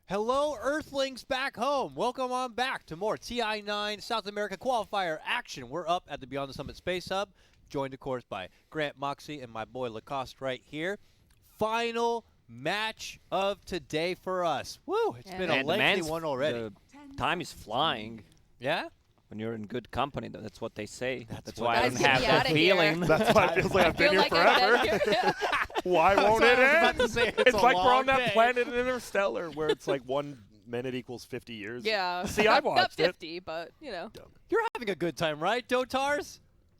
Hello, Earthlings back home. Welcome on back to more TI9 South America qualifier action. We're up at the Beyond the Summit Space Hub, joined, of course, by Grant Moxxi and my boy Lacoste right here. Final match of today for us. Woo! It's been a lengthy one already. The time is flying. Yeah? When you're in good company, that's what they say. That's what why I they don't say. have that feeling. That's why it feels like I've been here forever. Why won't it end? It's like we're on that planet in Interstellar where it's like 1 minute equals 50 years. Yeah. See, I watched Not 50, but, you know. You're having a good time, right, Dotars?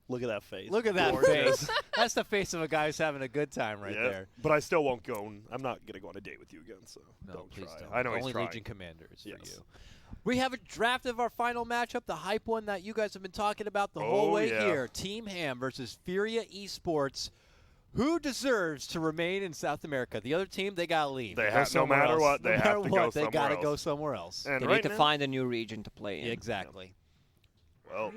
Look at that face. Look at that Gorgeous. face. That's the face of a guy who's having a good time right there. But I still won't go. I'm not going to go on a date with you again, so don't please try. don't. I know Only he's trying. Legion Commanders for Yes. you. We have a draft of our final matchup, the hype one that you guys have been talking about the whole way here. Team Ham versus FURIA Esports. Who deserves to remain in South America? The other team, they got to leave. They have, no matter what, they have to go somewhere else. They got to go somewhere else. And they right need to now, find a new region to play in. Exactly. Well,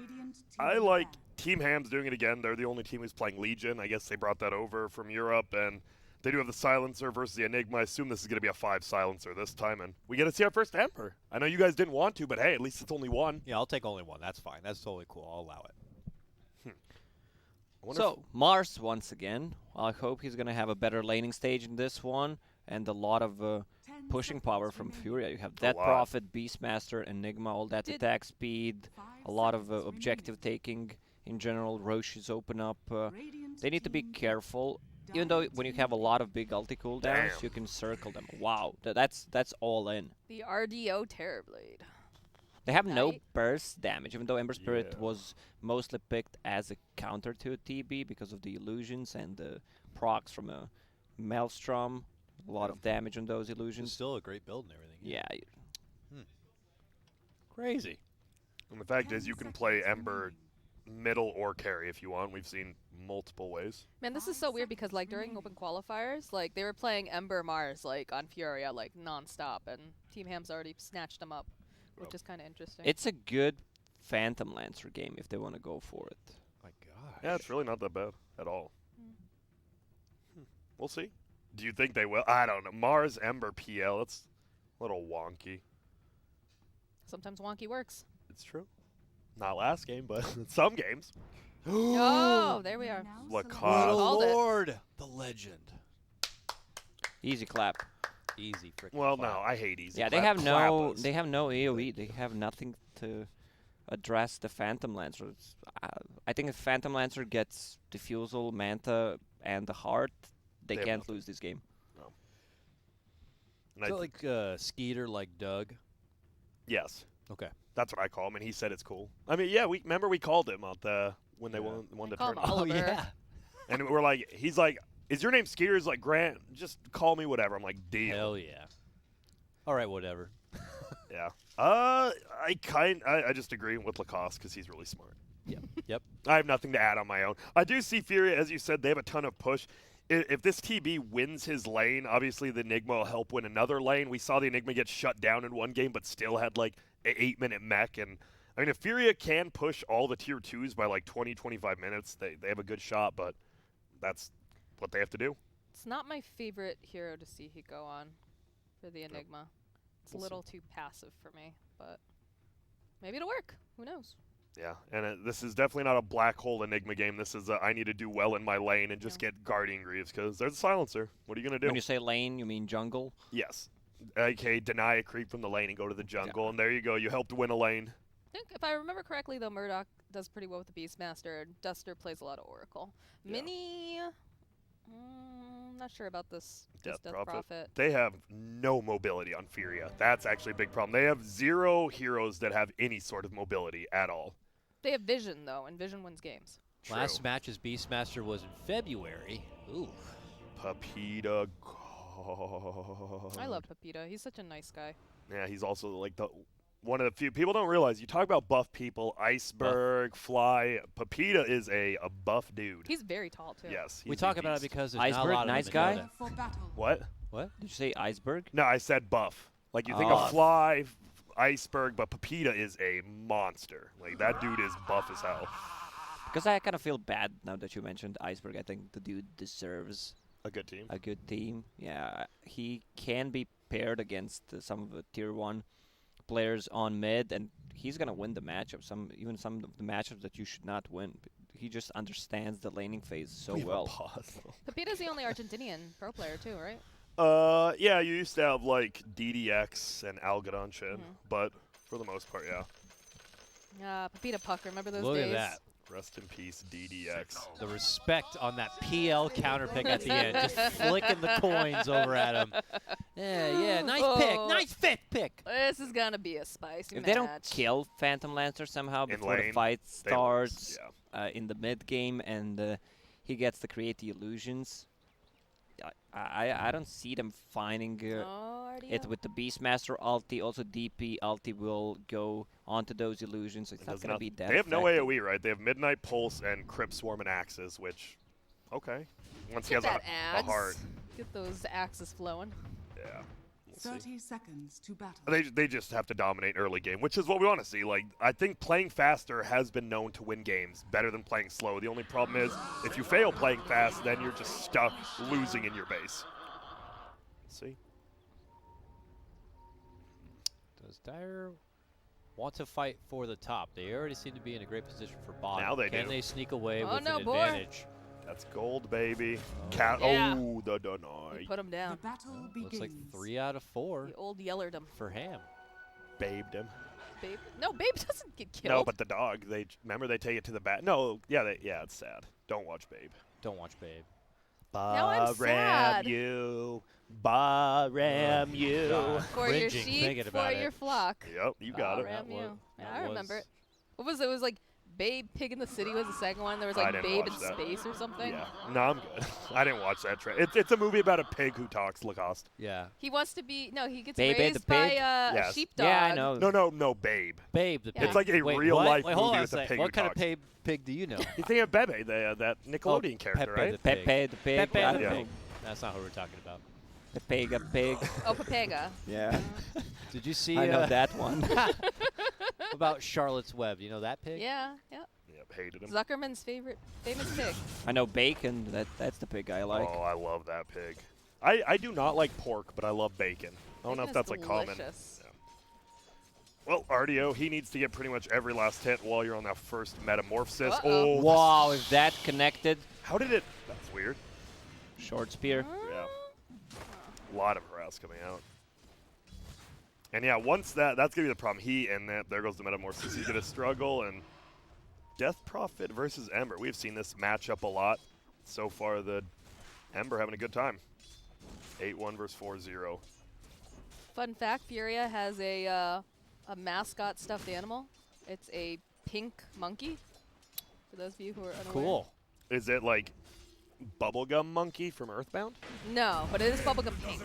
I like Team Ham's doing it again. They're the only team who's playing Legion. I guess they brought that over from Europe, and they do have the Silencer versus the Enigma. I assume this is going to be a 5 Silencer this time, and we get to see our first Emperor. I know you guys didn't want to, but hey, at least it's only one. Yeah, I'll take only one. That's fine. That's totally cool. I'll allow it. So, Mars once again. I hope he's going to have a better laning stage in this one, and a lot of pushing power from Furia. You have Death Prophet, Beastmaster, Enigma, all that attack speed, a lot of objective taking in general. Roches open up. They need to be careful. Even though when you have a lot of big ulti cooldowns, you can circle them. Wow, that's all in. The RDO Terrorblade. They have no burst damage, even though Ember Spirit was mostly picked as a counter to a TB because of the illusions and the procs from a Maelstrom. A lot of damage on those illusions. It's still a great build and everything. Yeah. Crazy. And the fact is, you can play Ember middle or carry if you want. We've seen multiple ways. Man, this is so weird because, like, during open qualifiers, like, they were playing Ember Mars, like, on Furia, like, non-stop, and Team Ham's already snatched them up, which is kind of interesting. It's a good Phantom Lancer game if they want to go for it. My gosh. Yeah, it's really not that bad at all. We'll see. Do you think they will? I don't know. Mars, Ember, PL, it's a little wonky. Sometimes wonky works. It's true. Not last game, but some games. Oh, there we are. What a Lacoste. lord. The legend. Easy clap. Easy freaking Well, clap. no, I hate easy. Yeah, they have no AoE. They have nothing to address the Phantom Lancer. I think if Phantom Lancer gets Diffusal, Manta, and the Heart, they can't lose this game. No. Is it like Skeeter, like Doug? Yes. Okay. That's what I call him, and he said it's cool. I mean, yeah, remember we called him out when they won the call him tournament. Oliver. yeah. And we're like, he's like, is your name Skeeter? He's like, Grant, just call me whatever. I'm like, deal. Hell yeah. All right, whatever. Yeah. I just agree with Lacoste because he's really smart. Yep. I have nothing to add on my own. I do see Furia, as you said, they have a ton of push. If this TB wins his lane, obviously the Enigma will help win another lane. We saw the Enigma get shut down in one game, but still had like an 8-minute mech. And I mean, if Furia can push all the tier 2s by like 20, 25 minutes, they have a good shot, but that's what they have to do. It's not my favorite hero to see he go on for the Enigma. It's a little too passive for me, but maybe it'll work. Who knows? Yeah, and this is definitely not a black hole Enigma game. This is I need to do well in my lane and just get Guardian Greaves because there's a Silencer. What are you going to do? When you say lane, you mean jungle? Yes. Okay, deny a creep from the lane and go to the jungle, and there you go. You helped win a lane. I think if I remember correctly, though, Murdoch does pretty well with the Beastmaster. Duster plays a lot of Oracle. Yeah. Mini, not sure about this Death Prophet. They have no mobility on Furia. That's actually a big problem. They have 0 heroes that have any sort of mobility at all. They have Vision, though, and Vision wins games. True. Last match's Beastmaster was in February. Ooh. Papita. I love Pepita. He's such a nice guy. Yeah, he's also like one of the few people don't realize. You talk about buff people, Iceberg, Fly. Papita is a buff dude. He's very tall, too. Yes. We talk about it because there's Iceberg, not a lot nice of them in guy. Dota. What? What? Did you say Iceberg? No, I said buff. Like you think of Fly, Iceberg, but Papita is a monster. Like that dude is buff as hell. Because I kind of feel bad now that you mentioned Iceberg. I think the dude deserves A good team. a good team. Yeah, he can be prepared against some of the tier 1 players on mid, and he's gonna win the matchup. Even some of the matchups that you should not win. He just understands the laning phase so well. Pepita's the only Argentinian pro player too, right? Yeah, you used to have like DDX and Algodon Chin, but for the most part, yeah. Pepita Puck, remember those Look days? at that. Rest in peace, DDX. The respect on that PL counter pick at the end. Just flicking the coins over at him. Yeah, nice pick. Nice fifth pick. This is going to be a spicy If match. they don't kill Phantom Lancer somehow before the fight starts in the mid game and he gets to create the illusions, I don't see them finding it with the Beastmaster ulti. Also, DP ulti will go onto those illusions. So it's not going to be that They have no effective. AoE, right? They have Midnight Pulse and Crypt Swarm and Axes, which, okay. Once he has a heart. Get those axes flowing. Yeah. 30 seconds to battle. They just have to dominate early game, which is what we want to see. Like, I think playing faster has been known to win games better than playing slow. The only problem is if you fail playing fast, then you're just stuck losing in your base. Let's see. Does Dire want to fight for the top? They already seem to be in a great position for bottom. Now they Can do. they sneak away Oh, with no, an boy. advantage? That's gold, baby. Yeah. Oh, the deny. Put him The down. battle begins. Looks like 3 out of 4 The old Yellerdom. for Ham. Babed him. Babe. No, Babe doesn't get killed. No, but the dog. Remember they take it to the bat. No, yeah, it's sad. Don't watch Babe. Don't watch Babe. Now I'm sad. you, Baram you. God. For your Cringing sheep, thinking for about your it. flock. Yep, you got it. Ram you. That Yeah, I remember was- it. What was it? It was like Babe Pig in the City was the second one. There was I like didn't Babe in watch that. Space or something. Yeah. No, I'm good. I didn't watch that. It's a movie about a pig who talks, Lacoste. Yeah. He wants to be, no, he gets Babe the raised by pig? a Yes. sheepdog. Yeah, I know. No, Babe. Babe the Yeah. pig. It's like a Wait, real-life Wait, hold movie on with a a sec. pig What who kind of talks. pig do you know? You think of Bebe, that Nickelodeon character, Pepe right? the pig. Pepe the pig. Pepe the Yeah. pig. That's not who we're talking about. Pepega pig. Oh, Pepega. Yeah. Did you see I know that one. about Charlotte's Web? You know that pig? Yeah. Yep, hated him. Zuckerman's famous pig. I know bacon. That's the pig I like. Oh, I love that pig. I do not like pork, but I love bacon. I don't know if Bacon that's is like common. delicious. Well, Ardio, he needs to get pretty much every last hit while you're on that first metamorphosis. Uh-oh. Wow, is that connected? How did it? That's weird. Short spear. Yeah. A lot of harass coming out. And yeah, once that's going to be the problem. There goes the metamorphosis. He's going to struggle, and Death Prophet versus Ember. We've seen this matchup a lot. So far, the Ember having a good time. 8-1 versus 4-0. Fun fact, Furia has a mascot stuffed animal. It's a pink monkey, for those of you who are unaware. Cool. Is it like Bubblegum Monkey from Earthbound? No, but it is bubblegum pink.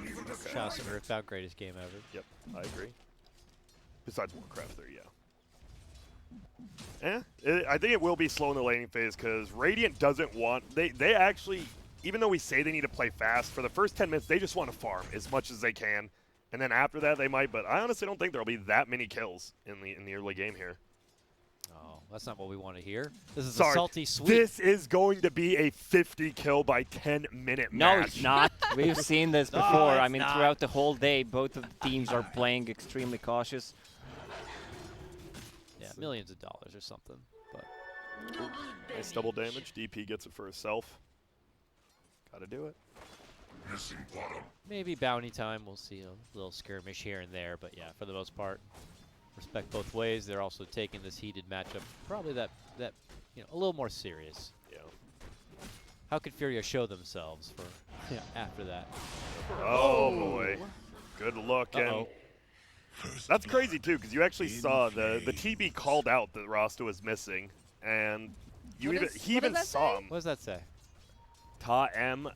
Shout out to Earthbound, greatest game ever. Yep, I agree. Besides Warcraft 3, yeah. I think it will be slow in the laning phase because Radiant doesn't want... They actually, even though we say they need to play fast, for the first 10 minutes, they just want to farm as much as they can. And then after that, they might, but I honestly don't think there'll be that many kills in the early game here. Oh, that's not what we want to hear. This is Sorry, a salty sweet. this is going to be a 50 kill by 10-minute No, match. it's not. We've seen this No, before. I it's mean, not. throughout the whole day, both of the teams are playing extremely cautious. Yeah, millions of dollars or something. But Nice double damage. DP gets it for herself. Gotta do it. maybe bounty time. We'll see a little skirmish here and there. But yeah, for the most part, respect both ways. They're also taking this heated matchup probably that a little more serious. Yeah. How could Furia show themselves for after that? Oh boy. Good look. And Uh-oh. that's crazy too, because you actually saw the TB called out that Rasta was missing, and he What does even that saw say? him. What does that say? Ta M.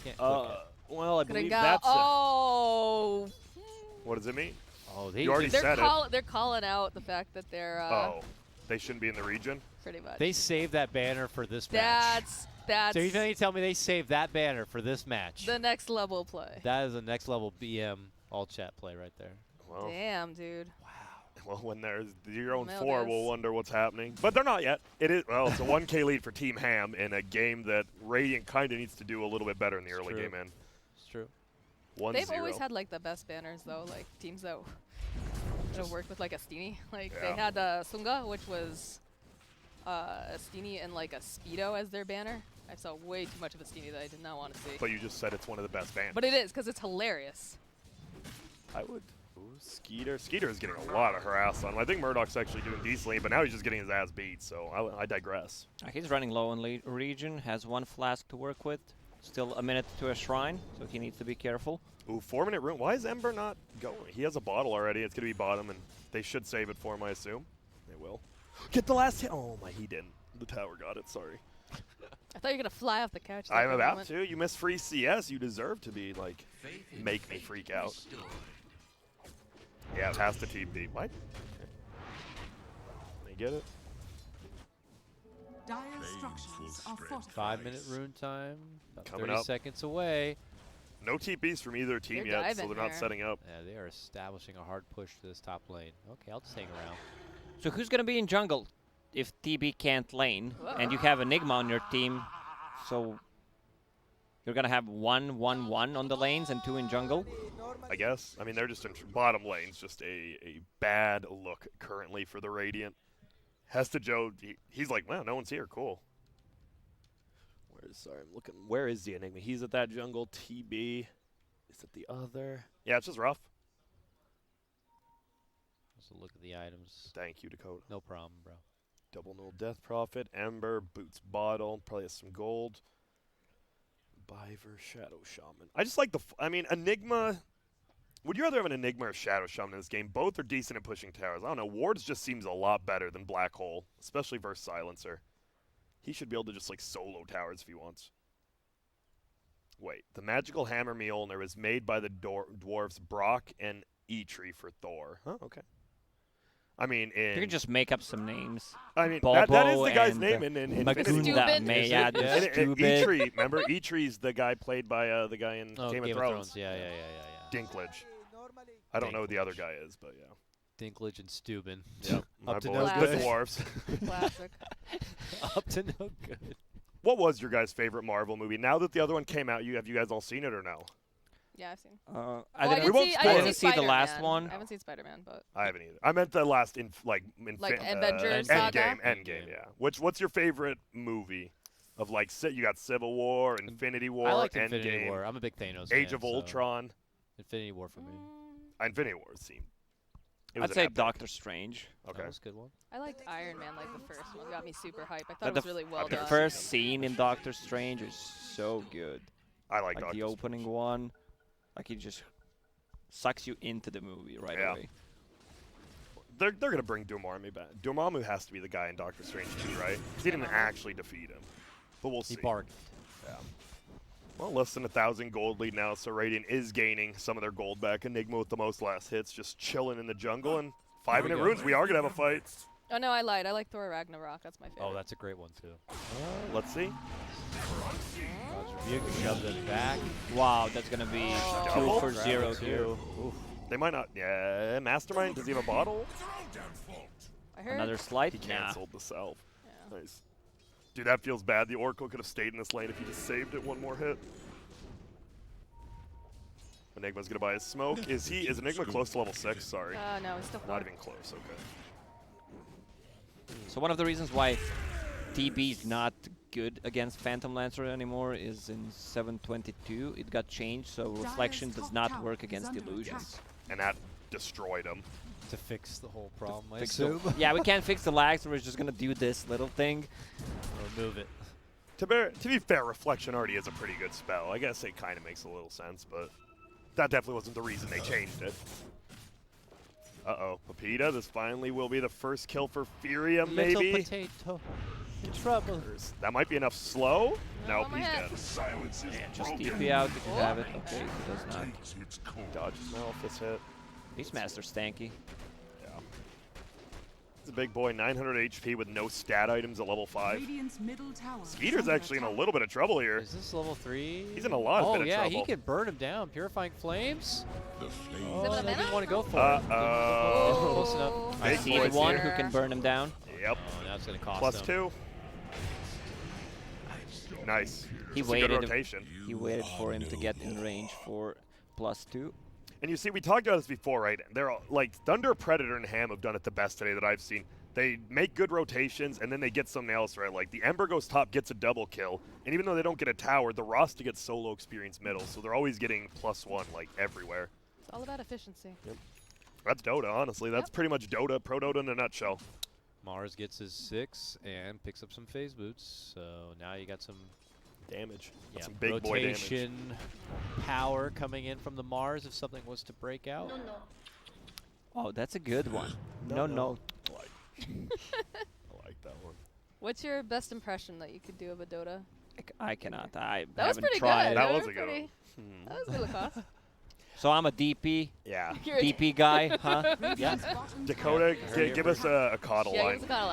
Can't click it. Well, I Gonna believe go. that's. Oh. What does it mean? Oh, they You already just- said it. They're calling out the fact that they're Oh, they shouldn't be in the region. pretty much. they saved that banner for this match. That's So you're going to tell me they saved that banner for this match? the next level play. That is a next level BM all chat play right there. Well, Damn, dude. well, when there's your own Nailed 4, this. we'll wonder what's happening. But they're not yet. It is well, it's a 1K lead for Team Ham in a game that Radiant kind of needs to do a little bit better in the It's early true. game. In It's true. 1-0. They've always had like the best banners though, like teams that have worked with like Astini. Like they had Sunga, which was Astini and like a Speedo as their banner. I saw way too much of Astini that I did not want to see. But you just said it's one of the best banners. But it is, because it's hilarious. I would. Ooh, Skeeter. Skeeter is getting a lot of harass on him. I think Murdoch's actually doing decently, but now he's just getting his ass beat, so I digress. He's running low in region, has 1 flask to work with. Still a minute to a shrine, so he needs to be careful. Ooh, 4-minute rune. Why is Ember not going? He has a bottle already. It's going to be bottom, and they should save it for him, I assume. They will. Get the last hit. Oh, my, he didn't. The tower got it. Sorry. I thought you were going to fly off the couch. I'm about to. You missed free CS. You deserve to be, like, make me freak out. Yeah, past the TP. What? Okay. They get it. Dire structures are fortified. 5-minute rune time. About Coming 30 up. seconds away. No TPs from either team They're yet, so diving they're not there. setting up. Yeah, they are establishing a hard push to this top lane. Okay, I'll just hang around. So who's gonna be in jungle if TB can't lane, and you have Enigma on your team? So you're gonna have 1-1-1 on the lanes and 2 in jungle. I guess. I mean, they're just in bottom lane's just a bad look currently for the Radiant. Hesta Joe, he's like, wow, no one's here. Cool. Sorry, I'm looking. Where is the Enigma? He's at that jungle. TB is at the other. Yeah, it's just rough. Let's look at the items. Thank you, Dakota. No problem, bro. Double null Death Prophet, Ember, Boots Bottle, probably has some gold. Biver, Shadow Shaman. I just like the. I mean, Enigma. Would you rather have an Enigma or Shadow Shaman in this game? Both are decent at pushing towers. I don't know. Wards just seems a lot better than Black Hole, especially versus Silencer. He should be able to just, like, solo towers if he wants. Wait. The magical hammer Mjolnir is made by the dwarves Brock and Eitri for Thor. Huh, okay. I mean, in... You can just make up some names. I mean, that is the guy's and, name in Infinity Stupid. War. Yeah, Eitri, remember? Eitri's the guy played by the guy in Oh, Game of Thrones. Yeah. Dinklage. I don't know who the other guy is, but yeah. Dinklage and Steuben. Yep. Up My to boys, no the good. dwarves. Classic. Up to no good. What was your guys' favorite Marvel movie? Now that the other one came out, have you guys all seen it or no? Yeah, I've seen. I We didn't, won't I spoil didn't it. see the last one. I haven't seen Spider-Man, but I haven't either. I meant the last Like Avengers Endgame. saga? Endgame, yeah. What's your favorite movie? Of like, you got Civil War, Infinity War, I like Endgame, Infinity War. I'm a big Thanos Age fan, of so Ultron. Infinity War for me. Infinity War seemed. It was I'd an say epic. Doctor Strange. Okay. That was a good one. I liked Iron Man, like the first one. Got me super hype. I thought But it was really well the done. first scene in Doctor Strange is so good. I like Like Doctor the opening one, like it just sucks you into the movie right Yeah. away. They're gonna bring Dormammu back. Dormammu has to be the guy in Doctor Strange 2, right? 'Cause he didn't actually defeat him, but we'll see. He barked. Yeah. Well, less than 1,000 gold lead now, so Radiant is gaining some of their gold back. Enigma with the most last hits, just chilling in the jungle, and 5-minute go. runes. We are gonna have a fight. Oh no, I lied. I like Thor Ragnarok. That's my favorite. Oh, that's a great one too. Let's see. God's Rebuke shoved it back. Wow, that's gonna be Double? 2 for 0 here. Oof. They might not. Yeah, Mastermind. Does he have a bottle? I heard. Another slight. He Nah. canceled the self. Yeah. Nice. Dude, that feels bad. The Oracle could have stayed in this lane if he just saved it one more hit. Enigma's gonna buy his smoke. Is Enigma close to level 6? Sorry. No, it's still 4. Not even close. Okay. So one of the reasons why TB is not good against Phantom Lancer anymore is in 722 it got changed, so Reflection does not work against illusions. And that destroyed him. To fix the whole problem, I Fix the- assume. yeah, we can't fix the lag, so we're just gonna do this little thing. Or move it. To be fair, Reflection already is a pretty good spell. I guess it kind of makes a little sense, but that definitely wasn't the reason they changed it. Uh-oh. Pepita, this finally will be the first kill for FURIA, maybe? Little potato. In trouble. That might be enough slow. No, Nope, my he's head. dead. Just TP out if you have it. Okay, he does not. Dodges now if this hit. Beastmaster stanky. Yeah. He's a big boy, 900 HP with no stat items at level 5. Radiant's middle tower. Skeeter's actually in a little bit of trouble here. Is this level 3? He's in a lot of bit of trouble. he can burn him down. Purifying Flames? Is it Oh, a I didn't mana? want to go for it. Uh-oh. Close enough. I Big see the boys one here. who can burn him down. Yep. Oh, now it's going to cost Plus him. 2. Nice. He Just a good waited. rotation. He waited for him to get in range for +2. And you see, we talked about this before, right? They're all, like Thunder, Predator, and Ham have done it the best today that I've seen. They make good rotations, and then they get something else, right? Like the Ember goes top, gets a double kill, and even though they don't get a tower, the Rasta gets solo experience middle, so they're always getting +1 like everywhere. It's all about efficiency. Yep. That's Dota, honestly. That's pretty much Dota, Pro Dota in a nutshell. Mars gets his 6 and picks up some phase boots. So now you got some Damage. That's yeah, some big boy damage. rotation power coming in from the Mars if something was to break out. Oh, that's a good one. No. No. I like that one. What's your best impression that you could do of a Dota? I cannot. I That was haven't pretty tried. good. That That was a good pretty- one. That was good, Lacoste. So I'm a DP. Yeah. You're a DP guy, huh? Radiant's bottom Dakota, tower give us a coddle Yeah, line. give us a call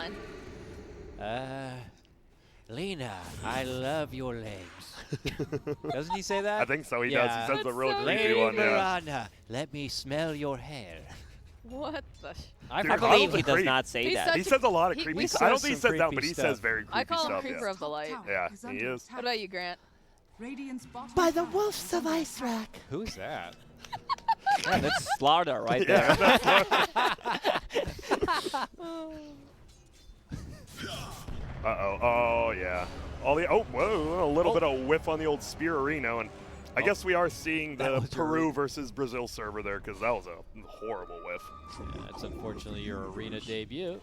line. Lena, I love your legs. Doesn't he say that? I think so. He Yeah. does. He says the That's real so creepy Lady one. Yeah. Miranda, let me smell your hair. What the? I Dude, I forgot- believe Coddle's he a does creep. not say He's that. such He says a lot of He- creepy we stuff. I don't said think he some says that, but creepy he stuff. says very creepy I call him stuff. Creeper Yeah. of the Light. tower Yeah, is he under is. attack. What about you, Grant? Radiant's bottom By the tower wolves is of under Ice attack. Rack. Who's that? Yeah, that's Slardar right there. Uh-oh. Oh, yeah. Whoa, a little bit of whiff on the old Spear Arena, and I guess we are seeing That the was Peru your- versus Brazil server there, because that was a horrible whiff. Yeah, it's unfortunately your arena debut.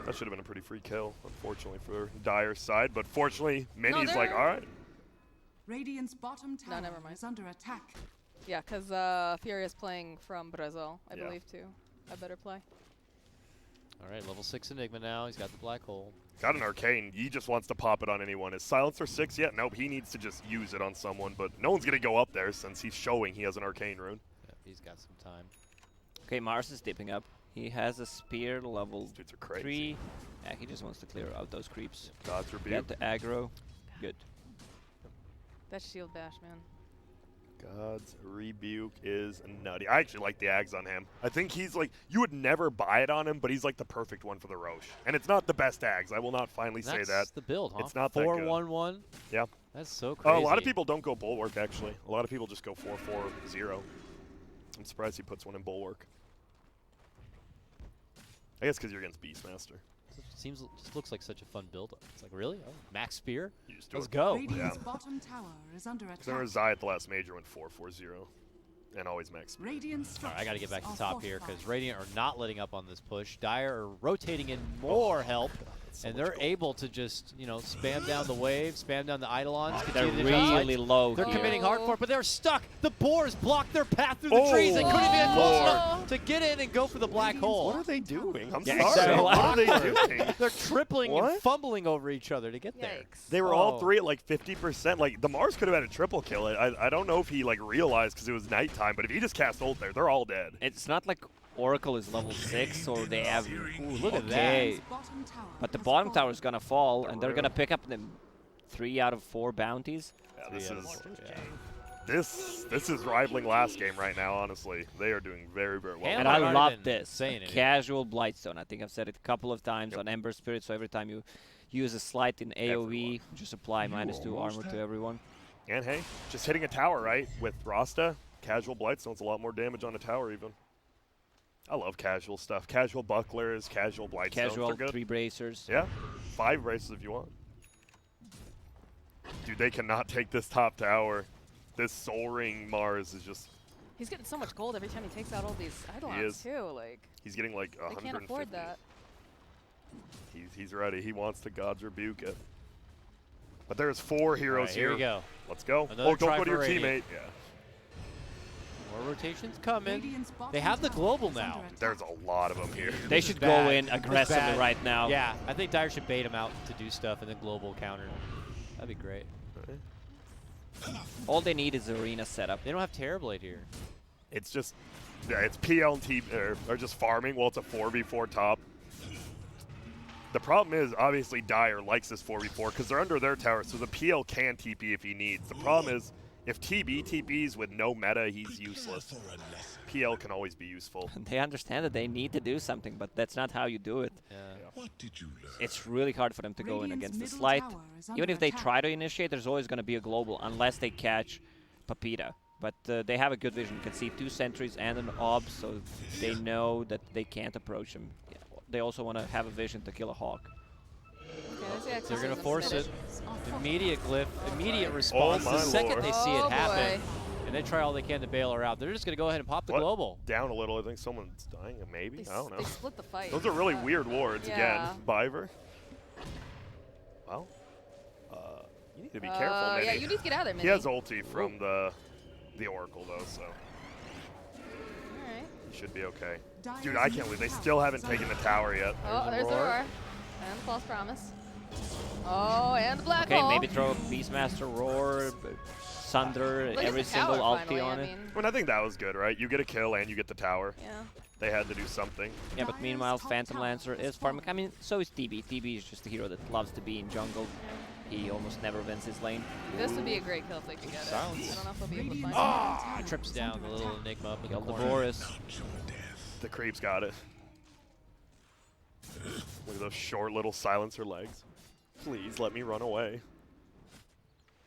That should have been a pretty free kill, unfortunately, for Dire's side, but fortunately, Minnie's they're- like, all right. Radiant's bottom tower never mind. is under attack. Yeah, because FURIA is playing from Brazil, I Yeah. believe, too. I better play. All right, level 6 Enigma now. He's got the black hole. Got an Arcane. He just wants to pop it on anyone. Is Silencer 6 yet? Nope, he needs to just use it on someone, but no one's going to go up there since he's showing he has an Arcane rune. Yeah, he's got some time. Okay, Mars is dipping up. He has a spear level These dudes are crazy. 3. Yeah, he just wants to clear out those creeps. God's rebuke. Get the aggro. Good. That shield bash, man. God's rebuke is nutty. I actually like the Ags on him. I think he's like, you would never buy it on him, but he's like the perfect one for the Roche. And it's not the best Ags. I will not finally say That's that. the build, huh? It's not that good. 4-1-1. Yeah. That's so Oh, crazy. a lot of people don't go Bulwark, actually. A lot of people just go 4-4-0. I'm surprised he puts one in Bulwark. I guess because you're against Beastmaster. Just looks like such a fun build. It's like, really? Oh, Max Spear? You just do Let's it. go. Radiant's bottom tower is under Because I remember attack. Zai at the last major went 4-4-0. And always max speed. Radiant All right, I got to get back to structures top are here because fortified. Radiant are not letting up on this push. Dire are rotating in more help, so and much they're gold. able to just, spam down the wave, spam down the Eidolons. They're continue to shine really lights. low They're here. committing hard for it, but they're stuck. The boars blocked their path through the trees. They couldn't even get close enough to get in and go for the black hole. What are they doing? I'm Yeah, sorry. exactly. What are they doing? They're tripling and What? fumbling over each other to get there. Yikes. They were all Oh. three at like 50%. Like, the Mars could have had a triple kill. I don't know if he like realized because it was nighttime, but if he just cast ult there, they're all dead. It's not like Oracle is level 6 or they have. Ooh, look at that. Okay. Radiant's bottom tower But the has bottom fallen. tower is gonna fall, and they're Really? gonna pick up the 3 out of 4 bounties. Yeah, this Yeah, is yeah. this is rivaling last game right now. Honestly, they are doing very well. And And I've I already love been this. saying it. Casual Blightstone. I think I've said it a couple of times Yep. on Ember Spirit, so every time you use a slight in AoE, just apply -2 armor to everyone. And hey, just hitting a tower right with Rasta, casual Blightstone's a lot more damage on a tower even. I love casual stuff. Casual bucklers, casual Blightstones. Casual They're good. 3 bracers. Yeah, 5 races if you want. Dude, they cannot take this top tower. This Soul Ring Mars is just, He's getting so much gold every time he takes out all these is. Eidolons, too. Like, he's getting like they 150. can't afford that. He's ready. He wants to God's rebuke it. But there's 4 heroes All right, here we go. Let's go. Another Oh, don't try go to for your Radiant. teammate. Yeah. More rotations coming. Radiant's bottom They have the tower global is now. under attack. There's a lot of them here. They This should is go bad. in This is aggressively bad. right now. Yeah, I think Dire should bait him out to do stuff and then global counter. That'd be great. All they need is arena setup. They don't have Terrorblade here. It's just, yeah, it's PL and T, or just farming. Well, it's a 4v4 top. The problem is, obviously, Dire likes this 4v4 because they're under their tower, so the PL can TP if he needs. The problem is, if TB TPs with no meta, he's useless. PL can always be useful. They understand that they need to do something, but that's not how you do it. Yeah. What did you learn? It's really hard for them to go in Radiant's against the middle slight. tower is Even under if they attack. try to initiate, there's always going to be a global unless they catch Papita. But they have a good vision. You can see 2 sentries and an ob, so they know that they can't approach him. Yeah, they also want to have a vision to kill a hawk. They're going to force it. Are Immediate glyph, immediate response. my The second lord. they see it Oh, happen, boy. and they try all they can to bail her out. They're just going to go ahead and pop the What? global. Down a little. I think someone's dying. Maybe. I don't know. They split the fight. Those are really weird wards yeah. again. Biver. Well, you need to be careful, Minnie. Yeah, you need to get out of there, Minnie. He has ulti from the Oracle though, so Alright. he should be okay. Dude, I can't believe they still haven't taken the tower yet. Oh, there's the roar. And the false promise. Oh, and the black Okay, hole. maybe throw a Beastmaster, Roar, Sunder, Look at every the single tower, ulti finally, on I it. mean, I think that was good, right? You get a kill and you get the tower. yeah. They had to do something. Yeah, but meanwhile, Phantom Lancer is farming. I mean, so is TB. TB is just a hero that loves to be in jungle. He almost never wins his lane. This would be a great kill if they could get it. Silence. I don't know if they'll be able to find Ah, trips down the little Enigma up in the Killed the corner. Boris. The creeps got it. Look at those short little silencer legs. Please let me run away. it.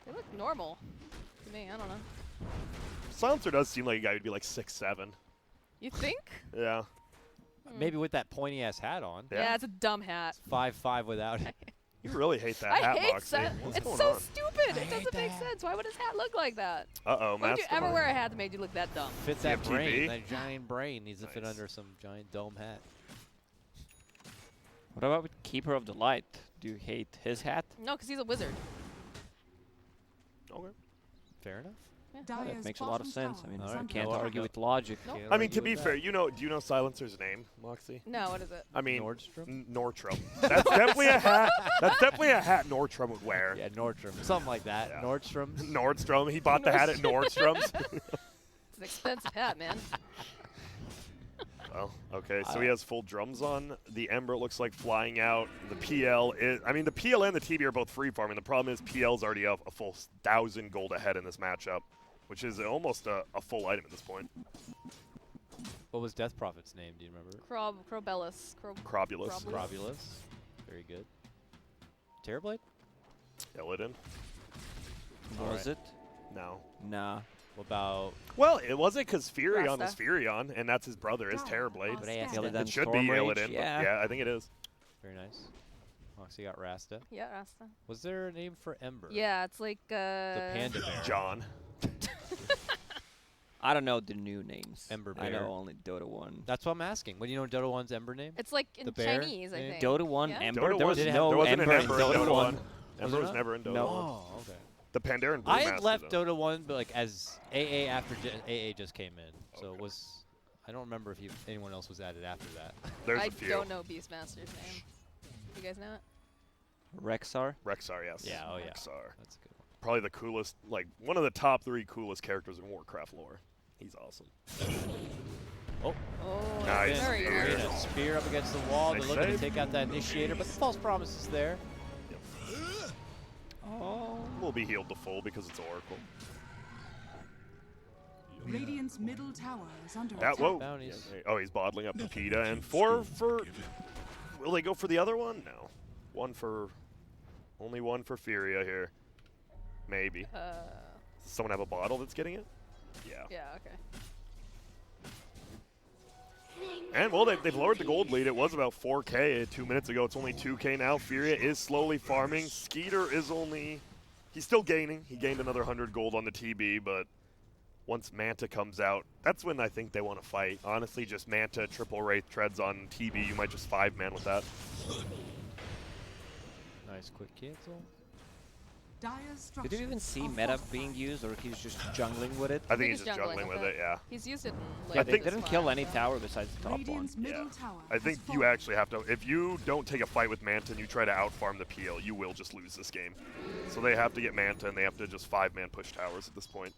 They look normal to me. I don't know. Silencer does seem like a guy who'd be like 6'7". You think? Yeah. Maybe with that pointy ass hat on. Yeah. Yeah, it's a dumb hat. 5'5" without it. You really hate that I hat, hate Moxxi. that. What's It's going so on? stupid. It doesn't make sense. Why would his hat look like that? Uh-oh, Why would you ever Mastermind. wear a hat that made you look that dumb? Fits Do you that have brain. TV? That giant brain needs to fit Nice. under some giant dome hat. What about with Keeper of the Light? Do you hate his hat? No, because he's a wizard. Okay. Fair enough. That makes a lot of sense. I mean, All you right, can't no, argue no. with logic. Nope. Can't I mean, argue to be with fair, that. do you know Silencer's name, Moxxi? No, what is it? I mean, Nordstrom? Nordstrom. That's definitely a hat. That's definitely a hat Nordstrom would wear. Yeah, Nordstrom. Something like that. Yeah. Nordstrom. Nordstrom. He bought the hat at Nordstrom's. It's an expensive hat, man. Well, okay, so he has full drums on. The Ember looks like flying out. The PL is, I mean, the PL and the TB are both free farming. The problem is PL's already up a full 1,000 gold ahead in this matchup, which is almost a full item at this point. What was Death Prophet's name? Do you remember? Crobellus. Crobulus. Crobulus. Very good. Terrorblade? Illidan? Or is it? No. Nah. What about Well, it wasn't because Furion was Rasta. Furion, and that's his brother, is Terrorblade. But I asked Illidan It should be Stormrage, Illidan. yeah. Yeah, I think it is. very nice. Moxxi got Rasta. Yeah, Rasta. Was there a name for Ember? Yeah, it's like The panda bear. John. I don't know the new names. Ember I Bear. know only Dota 1. That's what I'm asking. What do you know Dota 1's Ember name? It's like in The bear Chinese, I name? think. Dota 1 Yeah? Ember? Dota There was was- no there wasn't Ember an in Ember in Dota 1. Ember was not? never in Dota No. 1. Oh, okay. The Pandaren and I Brewmaster, had left though. Dota 1, but like as AA after AA just came in, so it was. I don't remember if anyone else was added after that. There's I a few. don't know Beastmaster's name. You guys know it? Rexar? Rexar, yes. Yeah, oh yeah. Rexar. That's a good one. Probably the coolest, like, one of the top 3 coolest characters in Warcraft lore. He's awesome. Oh, Oh, Nice very spear. good. Arena spear up against the wall. Nice They're looking to save. take out that initiator, but the false promise is there. Oh. Will be healed to full because it's Oracle. Radiant's middle tower is under That, attack. whoa. Bounties. Yeah, oh, he's bottling up the PETA. And 4 for... Will they go for the other one? No. Only one for Furia here. Maybe. Does someone have a bottle that's getting it? Yeah. Yeah, okay. And, well, they've lowered the gold lead. It was about 4K 2 minutes ago. It's only 2K now. Furia is slowly farming. Skeeter is only... He's still gaining. He gained another 100 gold on the TB, but once Manta comes out, that's when I think they want to fight. Honestly, just Manta, triple Wraith treads on TB. You might just 5-man with that. Nice quick cancel. Dire's Did you even structures see are meta fortified. being used, or he's just jungling with it? I think he's just juggling with it, yeah. He's used it in Yeah, like they this didn't kill far, any so. tower besides the top one. Radiant's middle Yeah. tower I think has you fallen. actually have to, if you don't take a fight with Manta and you try to outfarm the PL, you will just lose this game. So they have to get Manta and they have to just 5-man push towers at this point.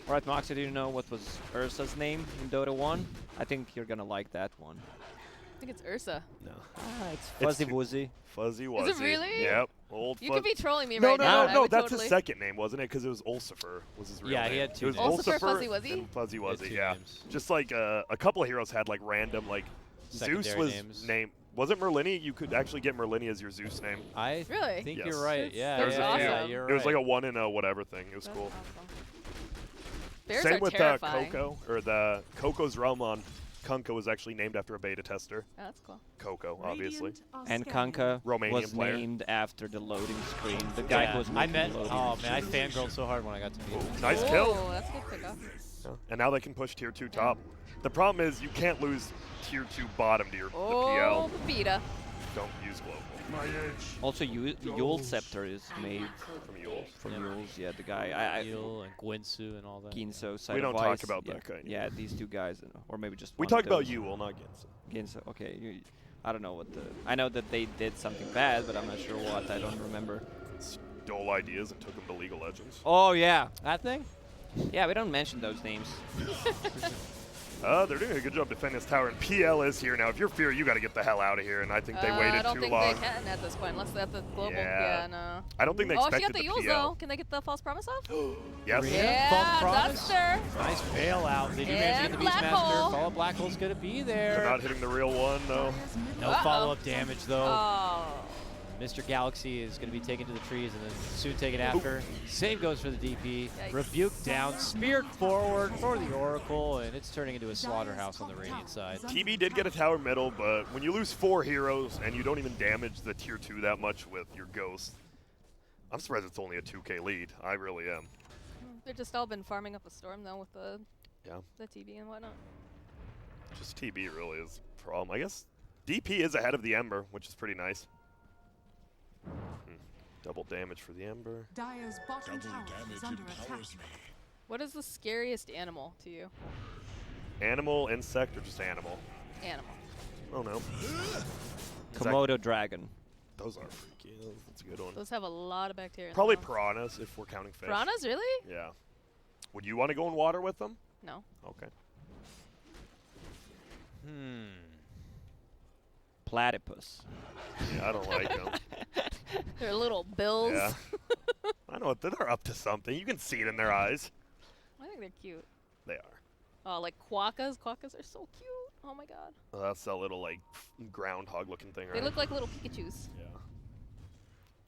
Alright, Moxxi, do you know what was Ursa's name in Dota 1? I think you're gonna like that one. I think it's Ursa. No. Ah, it's Fuzzy too- Wuzzy. Fuzzy Wuzzy. Is it really? Yep. Old You Fuzz- could be trolling me No, right no, now. no, and I no. would That's totally his second name, wasn't it? Because it was Ulcifer was his real Yeah, name. he had two It was names. Ulcifer, Fuzzy Wuzzy? and Fuzzy He had Wuzzy, two yeah. names. Just like a couple of heroes had like random, like Zeus Secondary was names. named. Was it Merlini? You could actually get Merlini as your Zeus name. I Really? think Yes. you're right. That's- Yeah, There's yeah, a few. yeah, you're It was right. like a 1 in a whatever thing. It was That's cool. awesome. Bears Same are with terrifying. Coco, or the Coco's realm on Kunkka was actually named after a beta tester. Oh, that's cool. Coco, obviously. Radiant are And scanning. Kunkka Romanian was player. named after the loading screen. The guy Yeah, who was I making met. the loading Oh man, I screen. fangirled so hard when I got to meet him. Nice kill. Oh, that's good pickup. Yeah. And now they can push tier 2 top. The problem is you can't lose tier 2 bottom to your the Oh, PL. Pepita. Don't use global. Also, Yule Scepter is made From Yule. from Yule's. Yeah, the guy. Eel and Gwinsu and all that. Ginso, We don't Side of talk Ice, about yeah. that kind of- Yeah, these two guys, or maybe just We one talked of about those. Yule, not Ginsu. Ginso, okay. I don't know what the. I know that they did something bad, but I'm not sure what. I don't remember. Stole ideas and took them to League of Legends. Oh yeah, That thing? yeah. We don't mention those names. They're doing a good job defending this tower, and PL is here now. If you're Fear, you got to get the hell out of here, and I think they I waited don't too think long. they can at this point, unless they have the global. Yeah. Yeah, no. I don't think they Oh, she expected got the the Yules, PL. though. Can they get the false promise off? Yes. Yeah. False promise? Duster. Nice bailout. They do manage to get the And Black Beastmaster. Hole. Follow Black Hole's gonna be They're there. not hitting the real one, though. Dire's middle No Uh-oh. follow-up damage though. Oh. Mr. Galaxy is going to be taken to the trees and then soon taken after. Save goes for the DP. Yikes. Rebuke down, speared forward for the Oracle, and it's turning into a slaughterhouse on the Radiant side. TB did get a tower middle, but when you lose 4 heroes and you don't even damage the tier 2 that much with your Ghost, I'm surprised it's only a 2k lead. I really am. They've just all been farming up a storm, though, with the Yeah. TB and whatnot. Just TB really is the problem. I guess DP is ahead of the Ember, which is pretty nice. Double damage for the Ember. Dire's bottom tower is under attack. What is the scariest animal to you? Animal, insect, or just animal? Animal. Oh no. Komodo dragon. Those are freaky. That's a good one. Those have a lot of bacteria. in Probably them. piranhas if we're counting fish. Piranhas, really? Yeah. Would you want to go in water with them? No. Okay. Platypus. Yeah, I don't like them. They're little bills. Yeah. I know they're up to something. You can see it in their eyes. I think they're cute. They are. Oh, like quokkas. Quokkas are so cute. Oh my god. That's that little like groundhog-looking thing, right? They look like little Pikachus. Yeah.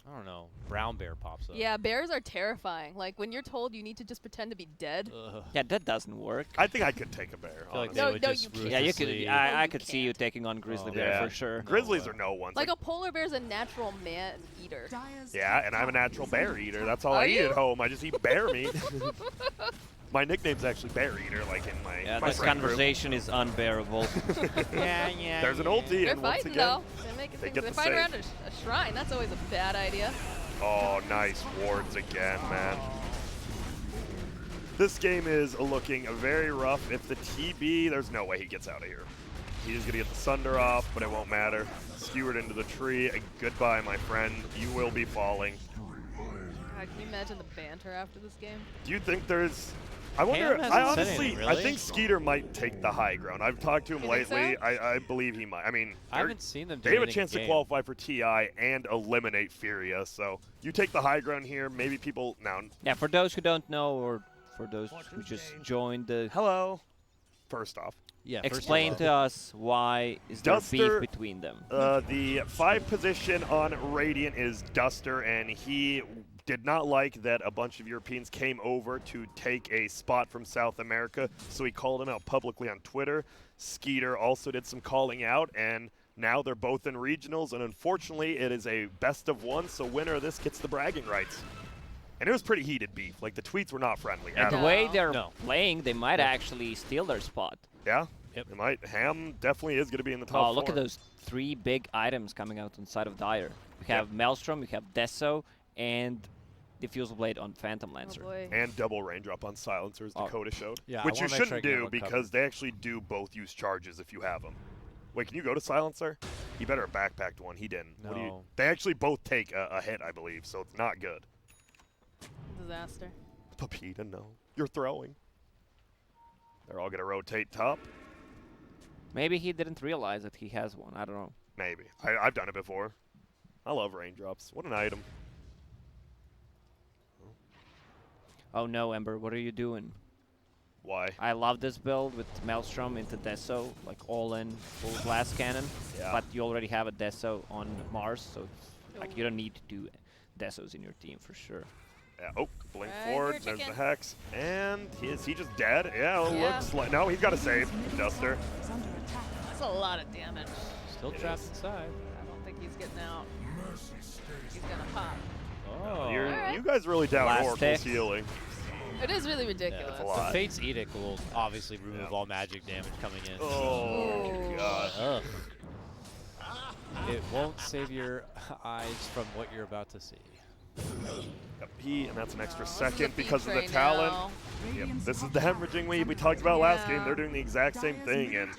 I don't know. Brown bear pops up. Yeah, bears are terrifying. Like when you're told you need to just pretend to be dead. Ugh. Yeah, that doesn't work. I think I could take a bear. I feel like honestly. they No, would no, just you can't. Yeah, you could. ruthlessly- I you could see you can't. taking on grizzly Oh. bear Yeah. for sure. Grizzlies are no ones. Like a polar bear's a natural man eater. Dire's Yeah, top and I'm a tower natural is bear under eater. attack. That's all Are I eat you? at home. I just eat bear meat. My nickname's actually Bear Eater, like in my, Yeah, my this friend group. conversation is unbearable. Yeah. There's an ulti, They're and once fighting again, though. They're making they things. get They the fight save. around a shrine. That's always a bad idea. Oh, nice wards again, man. This game is looking very rough. If the TB, there's no way he gets out of here. He's going to get the Sunder off, but it won't matter. Skewered into the tree. Goodbye, my friend. You will be falling. God, can you imagine the banter after this game? Do you think there's... I wonder, Ham hasn't I said honestly, anything, I really. think Skeeter might take the high ground. I've talked to him You think lately. so? I believe he might. I mean, I haven't seen them do they have a anything chance to in-game. qualify for TI and eliminate Furia. So you take the high ground here. Maybe people... Now, Yeah, for those who don't know, or for those who just joined the, hello. First off, Yeah. first of explain all. to us why is there Duster- beef between them. the 5 position on Radiant is Duster, and he did not like that a bunch of Europeans came over to take a spot from South America, so he called him out publicly on Twitter. Skeeter also did some calling out, and now they're both in regionals, and unfortunately it is a best of one, so winner of this gets the bragging rights. And it was pretty heated beef. Like, the tweets were not friendly And at the all. way they're No. playing, they might actually steal their spot. Yeah? Yep. It might. Ham definitely is going to be in the top Oh, look 4. at those 3 big items coming out on the side of Dire. We have Maelstrom, we have Deso, and Diffusal Blade on Phantom Lancer. Oh boy. And double raindrop on silencers, Oh. Dakota showed. Yeah, I which you wanna make sure shouldn't I can have do one because covered. they actually do both use charges if you have them. Wait, can you go to silencer? He better have backpacked one. He didn't. What do you, No. they actually both take a hit, I believe, so it's not good. Disaster. Pepita, no. You're throwing. They're all going to rotate top. Maybe he didn't realize that he has one. I don't know. Maybe. I've done it before. I love raindrops. What an item. Oh no, Ember, what are you doing? Why? I love this build with Maelstrom into Deso, like all in, full glass cannon. Yeah. But you already have a Deso on Mars, so it's like you don't need to do Desos in your team for sure. Yeah, oh, blink Right, forward, here, there's the chicken. hex. And is he just dead? Yeah, Yeah. looks like, no, he's got to save, Duster. That's a lot of damage. Still trapped inside. I don't think he's getting out. He's gonna pop. Oh. You guys really down Last Oracle's tick. healing. It is really ridiculous. It's a lot. Fate's Edict will obviously remove Yeah. all magic damage coming in. Oh, God. Ugh. It won't save your eyes from what you're about to see. Yep, and that's an extra This is second a because of the feed talent. now. Yep, this is the hemorrhaging we talked about last game. Yeah. They're doing the exact same thing, and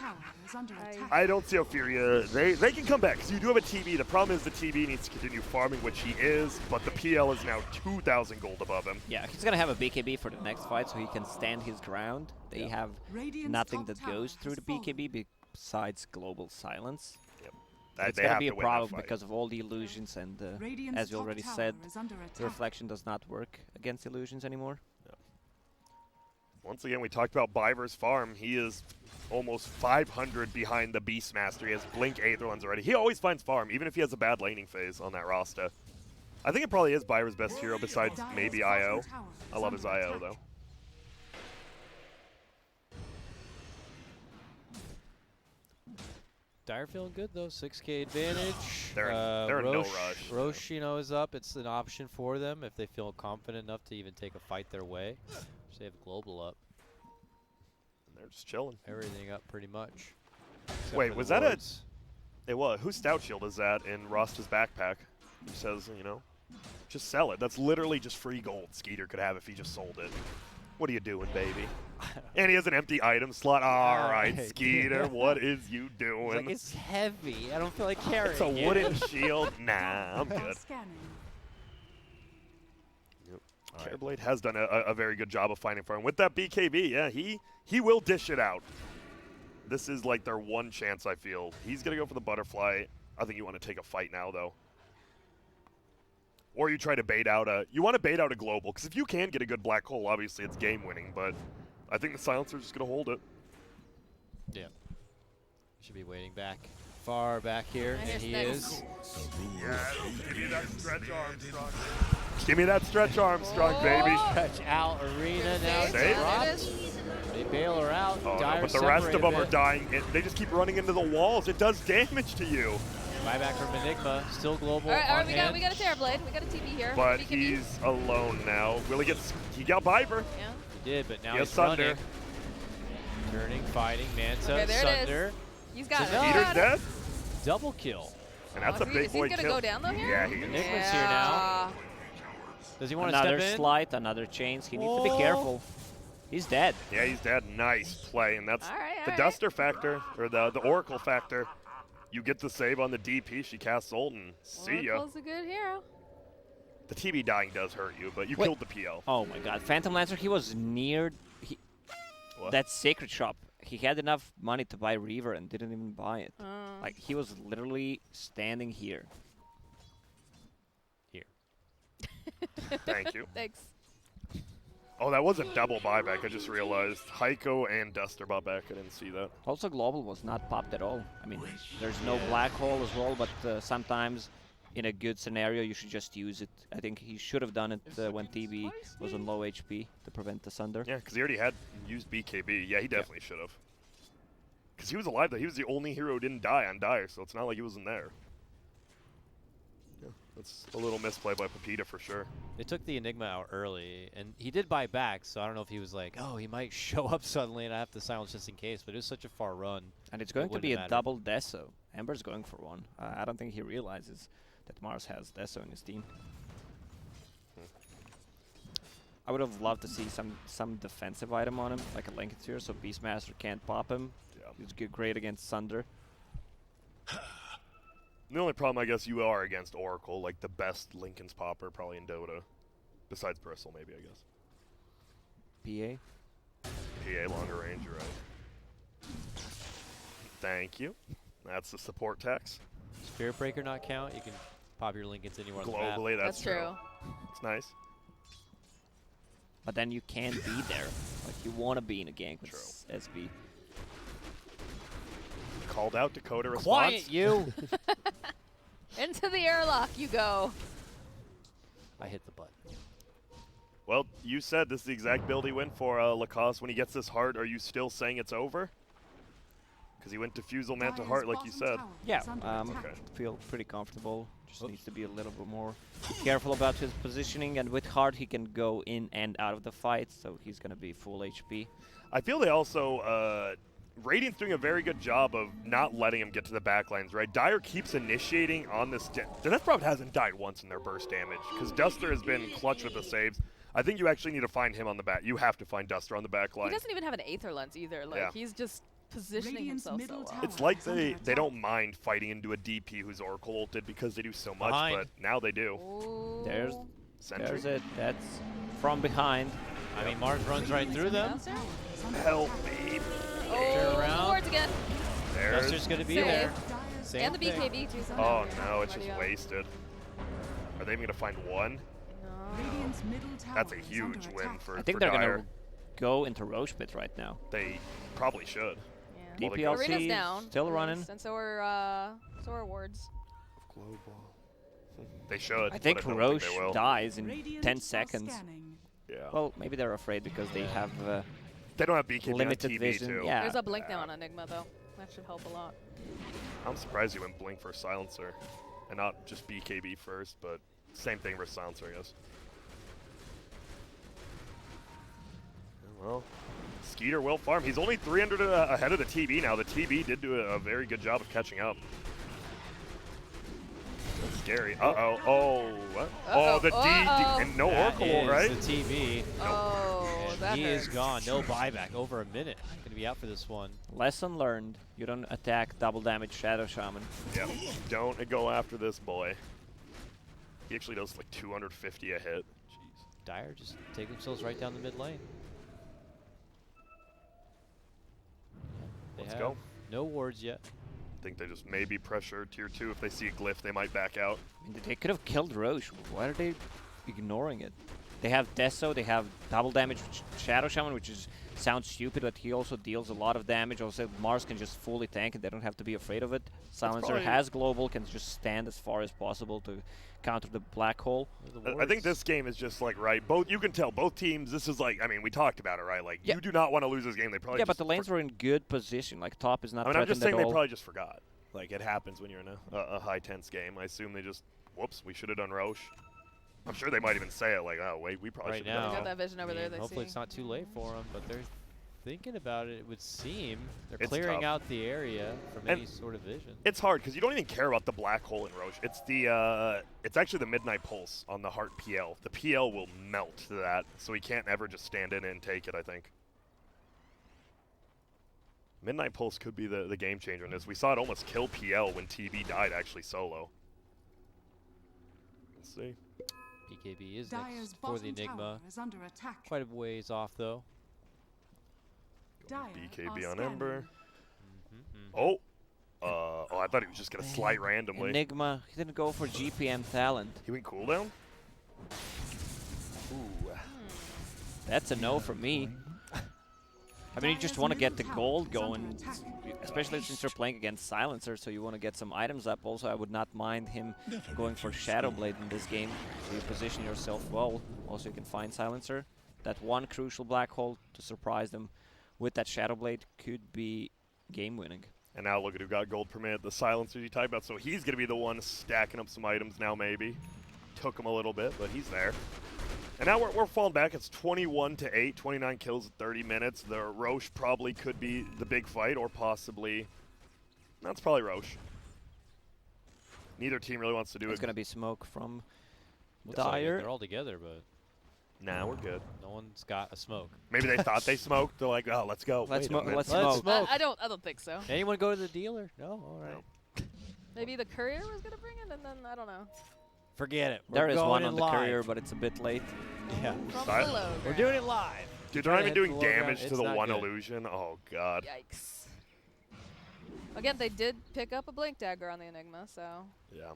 I don't see how FURIA, they can come back, because you do have a TB. The problem is the TB needs to continue farming, which he is, but the PL is now 2,000 gold above him. Yeah, he's gonna have a BKB for the next fight, so he can stand his ground. They have nothing that goes through the BKB besides global silence. It's They gonna have be a to win that problem fight. because of all the illusions, and as you already said, the reflection does not work against illusions anymore. Once again, we talked about Biver's farm. He is almost 500 behind the Beastmaster. He has Blink Aether ones already. He always finds farm, even if he has a bad laning phase on that roster. I think it probably is Biver's best hero besides maybe IO. I love his IO, though. Dire feeling good though, 6K advantage. They're in no rush. Roche, you know, is up. It's an option for them if they feel confident enough to even take a fight their way. So they have global up. And they're just chilling. Everything up pretty much. Except Wait, for was the that a... wards. It was. Whose Stout Shield is that in Rosta's backpack? He says, you know, just sell it. That's literally just free gold Skeeter could have if he just sold it. What are you doing, baby? And he has an empty item slot. All right, Skeeter, what is you doing? It's like, it's heavy. I don't feel like carrying It's a it. wooden shield. Nah, I'm good. Yep. Careblade has done a very good job of finding farm. With that BKB, yeah, he will dish it out. This is like their one chance, I feel. He's going to go for the butterfly. I think you want to take a fight now, though. Or you try to bait out a... You want to bait out a global, because if you can get a good black hole, obviously it's game-winning, but I think the silencer's just going to hold it. Yeah. Should be waiting back. Far back here, I and he hear is. Yes, give me that stretch Armstrong. Give me that stretch Armstrong, baby. Stretch out Arena now. Save. There Dropped. it is. They bail her out. Oh, no, Dire but the rest of them are separated dying. They just keep running into the walls. It does damage to you. Buyback from Enigma. Still global. All right, on we hand. got a Terrorblade. We got a TB here. But BKB. he's alone now. Will he get... He got Biver. Yeah. He did, but now He has he's Thunder. running. Turning, fighting, Manta, Okay, there it is. Sunder. He's got it. No. He's Peter's got it. dead. Double kill. And that's a Is big he boy gonna kill. go down though here? Yeah, he is. Enigma's here now. Does he want to Another step in? slight, another chains. He needs to be Oh. careful. He's dead. Yeah, he's dead. Nice play. And that's All right, the Duster factor, or the Oracle factor. You get the save on the DP. She casts ult and see ya. Oracle's a good hero. The TB dying does hurt you, but you Wait. killed the PL. Oh my god. Phantom Lancer, he was near What? that Sacred Shop. He had enough money to buy Reaver and didn't even buy it. Oh. Like, he was literally standing here. Here. Thank you. Thanks. Oh, that was a double buyback. I just realized. Heiko and Duster bought back. I didn't see that. Also, Global was not popped at all. I mean, there's no black hole as well, but sometimes in a good scenario, you should just use it. I think he should have done it when TB was on low HP to prevent the Sunder. Yeah, because he already had used BKB. Yeah, he definitely should have. Because he was alive, though. He was the only hero who didn't die on Dire, so it's not like he wasn't there. Yeah, that's a little misplay by Pepita for sure. They took the Enigma out early, and he did buy back, so I don't know if he was like, oh, he might show up suddenly and I have to silence just in case, but it was such a far run. And it's going to be wouldn't a matter. double Deso. Ember's going for one. I don't think he realizes that Mars has Deso in his team. I would have loved to see some defensive item on him, like a Linkenseer, so Beastmaster can't pop him. Yeah. He's great against Sunder. The only problem, I guess, you are against Oracle, like the best Lincoln's popper probably in Dota. Besides Bristle, maybe, I guess. PA. PA longer range, you're right. Thank you. That's the support tax. Spirit Breaker not count. You can pop your Lincolns anywhere on the map. Globally, that's true. It's nice. But then you can't be there. Like, you want to be in a gank with True. SB. Called out Dakota response. Quiet, you! Into the airlock you go. I hit the button. you said this is the exact build he went for, Lacoste. When he gets this heart, are you still saying it's over? Because he went Diffusal Manta Heart, like you said. Yeah, Okay. feel pretty comfortable. Just needs to be a little bit more careful about his positioning, and with Heart he can go in and out of the fight, so he's going to be full HP. I feel they also, Radiant's doing a very good job of not letting him get to the backlines, right? Dire keeps initiating on this. Death Prop hasn't died once in their burst damage, because Duster has been clutch with the saves. I think you actually need to find him on the back. You have to find Duster on the back line. He doesn't even have an Aether Lens either. Like, he's just positioning himself so well. It's like they don't mind fighting into a DP who's Oracle ulted because they do so much, but now they do. Ooh. There's Sentry. it. That's from behind. I mean, Mars runs right through them. Help me. Turn around. Wards again. There's. Duster's going to be Save. there. Same And the thing. BKB too. Oh no, it's just Already up. wasted. Are they even going to find one? No. That's a huge win for I think for they're Dire. going to go into Roche Pit right now. They probably should. Yeah. Well, they go- DPLC Arena's down. still running. And so are wards. They should. I think but don't Roche they will. dies in 10 seconds. Yeah. Well, maybe they're afraid because they have They don't have BKB limited on TV vision. too. Yeah. There's a blink now on Enigma though. That should help a lot. I'm surprised you went Blink for Silencer, and not just BKB first, but same thing versus Silencer, I guess. Well, Skeeter will farm. He's only 300 ahead of the TB now. The TB did do a very good job of catching up. That's scary. Uh-oh. Oh, what? Oh, the D. And no That Oracle, is right? the TV. Oh, And that he hurts. is gone. No buyback. Over a minute. Going to be out for this one. Lesson learned. You don't attack double damage Shadow Shaman. Yep. Don't go after this boy. He actually does like 250 a hit. Jeez. Dire just take themselves right down the mid lane. They Let's have go. no wards yet. I think they just maybe pressure tier 2. If they see a glyph, they might back out. I mean, they could have killed Roche. Why are they ignoring it? They have Deso, they have double damage Shadow Shaman, which sounds stupid, but he also deals a lot of damage. Also, Mars can just fully tank it. They don't have to be afraid of it. Silencer probably- has global, can just stand as far as possible to counter the black hole. The I think wards. this game is just like right. You can tell both teams. This is like, I mean, we talked about it, right? Like Yeah. you do not want to lose this game. They probably Yeah, but just the lanes were in good position. Like top is not I mean, I'm just threatened saying at they all. probably just forgot. Like it happens when you're in a high tense game. I assume they just, whoops, we should have done Roche. I'm sure they might even say it like, oh wait, we probably Right should have now. done Got that. that vision over there. They hopefully see. it's not too late for them, but they're thinking about it. It would seem they're It's clearing tough. out the area from And any sort of vision. It's hard because you don't even care about the black hole in Roche. It's the it's actually the Midnight Pulse on the Heart PL. The PL will melt to that, so he can't ever just stand in it and take it, I think. Midnight Pulse could be the game changer in this. We saw it almost kill PL when TB died actually solo. Let's see. BKB is Dire's next for the bottom Enigma. tower is under attack. Quite a ways off though. Dire BKB are on scanning. Ember. Oh! I thought he was just going to slide randomly. Enigma, he didn't go for GPM talent. He went cooldown? Ooh. That's a no for me. I mean, you just want to get the gold going, especially since you're playing against Silencer, so you want to get some items up. Also, I would not mind him going for Shadow Blade in this game, so you position yourself well. Also, you can find Silencer. That one crucial black hole to surprise them with that Shadow Blade could be game-winning. And now look at who got gold permit, the Silencer you talked about. So he's going to be the one stacking up some items now maybe. Took him a little bit, but he's there. And now we're falling back. It's 21-8, 29 kills in 30 minutes. The Roche probably could be the big fight, or possibly... That's probably Roche. Neither team really wants to do It's it. going to be smoke from So, yeah, Dire. they're all together, but Nah, we're good. no one's got a smoke. Maybe they thought they smoked. They're like, oh, let's go. Let's Wait a mo- minute. let's Let's smoke. smoke. I don't think so. Anyone go to the dealer? No? All right. No. Maybe the courier was gonna bring it, and then I don't know. Forget it. There We're is going one in on the live. courier, but it's a bit late. Yeah. From Sorry? below. We're doing it live. Dude, they're not even Trying to doing hit the low ground. damage to It's the not one good. illusion. Oh, God. Yikes. Again, they did pick up a blink dagger on the Enigma, so Yeah.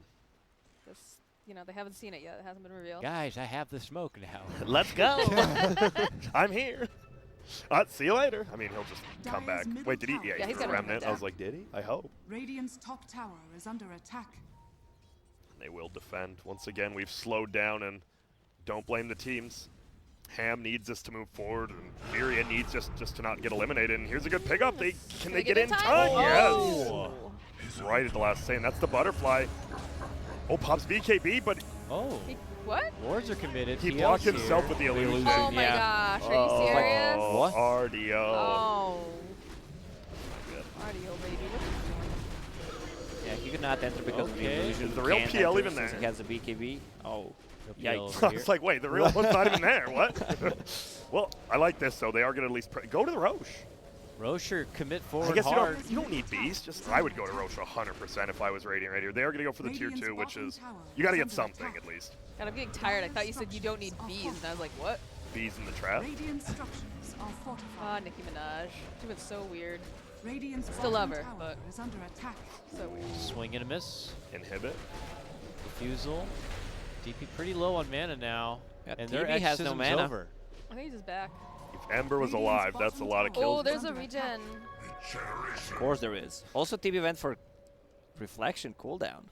just they haven't seen it yet. It hasn't been revealed. Guys, I have the smoke now. Let's go. I'm here. See you later. I mean, he'll just come back. Dire's Wait, did he? middle Yeah, tower. Yeah, he's he's a got a remnant. I was remnant. like, did he? I hope. Radiant's top tower is under attack. They will defend. Once again, we've slowed down, and don't blame the teams. Ham needs this to move forward, and FURIA needs just to not get eliminated. And here's a good pickup. Can they get in time? Oh. Yes. Right at the last second. That's the butterfly. Oh, pops VKB, but Oh. What? Wards are committed. he PL's blocked here. himself with the illusion. Oh my Yeah. gosh, are you serious? Oh, What? RDO. Oh. Cardio, baby. Yeah, he could not enter because of the Okay. illusion. Is the real Can't PL enter even since there? He has a BKB. Oh, No PL yikes. over I here. was like, wait, the real one's not even there. What? Well, I like this, so they are going to at least go to the Roche. Rocher commit I forward guess hard. you don't need Beast. Just I would go to Roche 100% if I was Radiant right here. They are going to go for the tier 2, which is you got to get something at least. God, I'm getting tired. I thought you said you don't need bees, and I was like, what? Bees in the trap. Radiant structures are Ah, fortified. Nicki Minaj. She was so weird. Radiant's Still love bottom her, tower but- is under attack. So weird. Swing and a miss. Inhibit. Refusal. DP pretty low on mana now. Yeah, and their TB has no exorcism's mana. over. I think he's just back. If Ember was alive, that's a lot of kills. Oh, there's a regen. Of course there is. Also, TB went for reflection cooldown.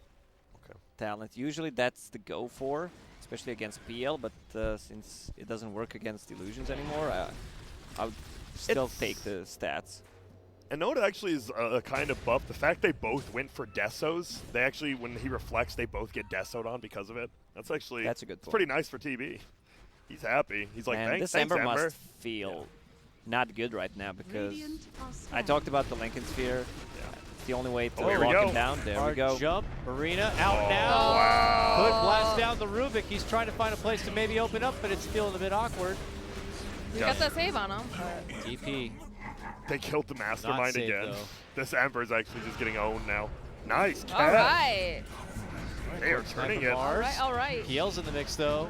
Okay. Talent. Usually that's the go for, especially against PL, but since it doesn't work against illusions anymore, I would still It's- take the stats. And know what actually is a kind of buff? The fact they both went for Desos. They actually, when he reflects, they both get Desoed on because of it. That's actually That's a good it's point. pretty nice for TB. He's happy. He's like, Man, thanks, this Ember Ember. must feel not good right now because Radiant are I slain. talked about the Lincoln Sphere. Yeah. It's the only way to Oh, here we lock go. him down. There we Hard go. jump. Arena out Oh, now. wow. Could blast down the Rubik. He's trying to find a place to maybe open up, but it's feeling a bit awkward. We got that save on him. But DP. They killed the mastermind safe, again. though. This Ember's actually just getting owned now. Nice catch. all right. They are turning it. All right, all right. PL's in the mix though.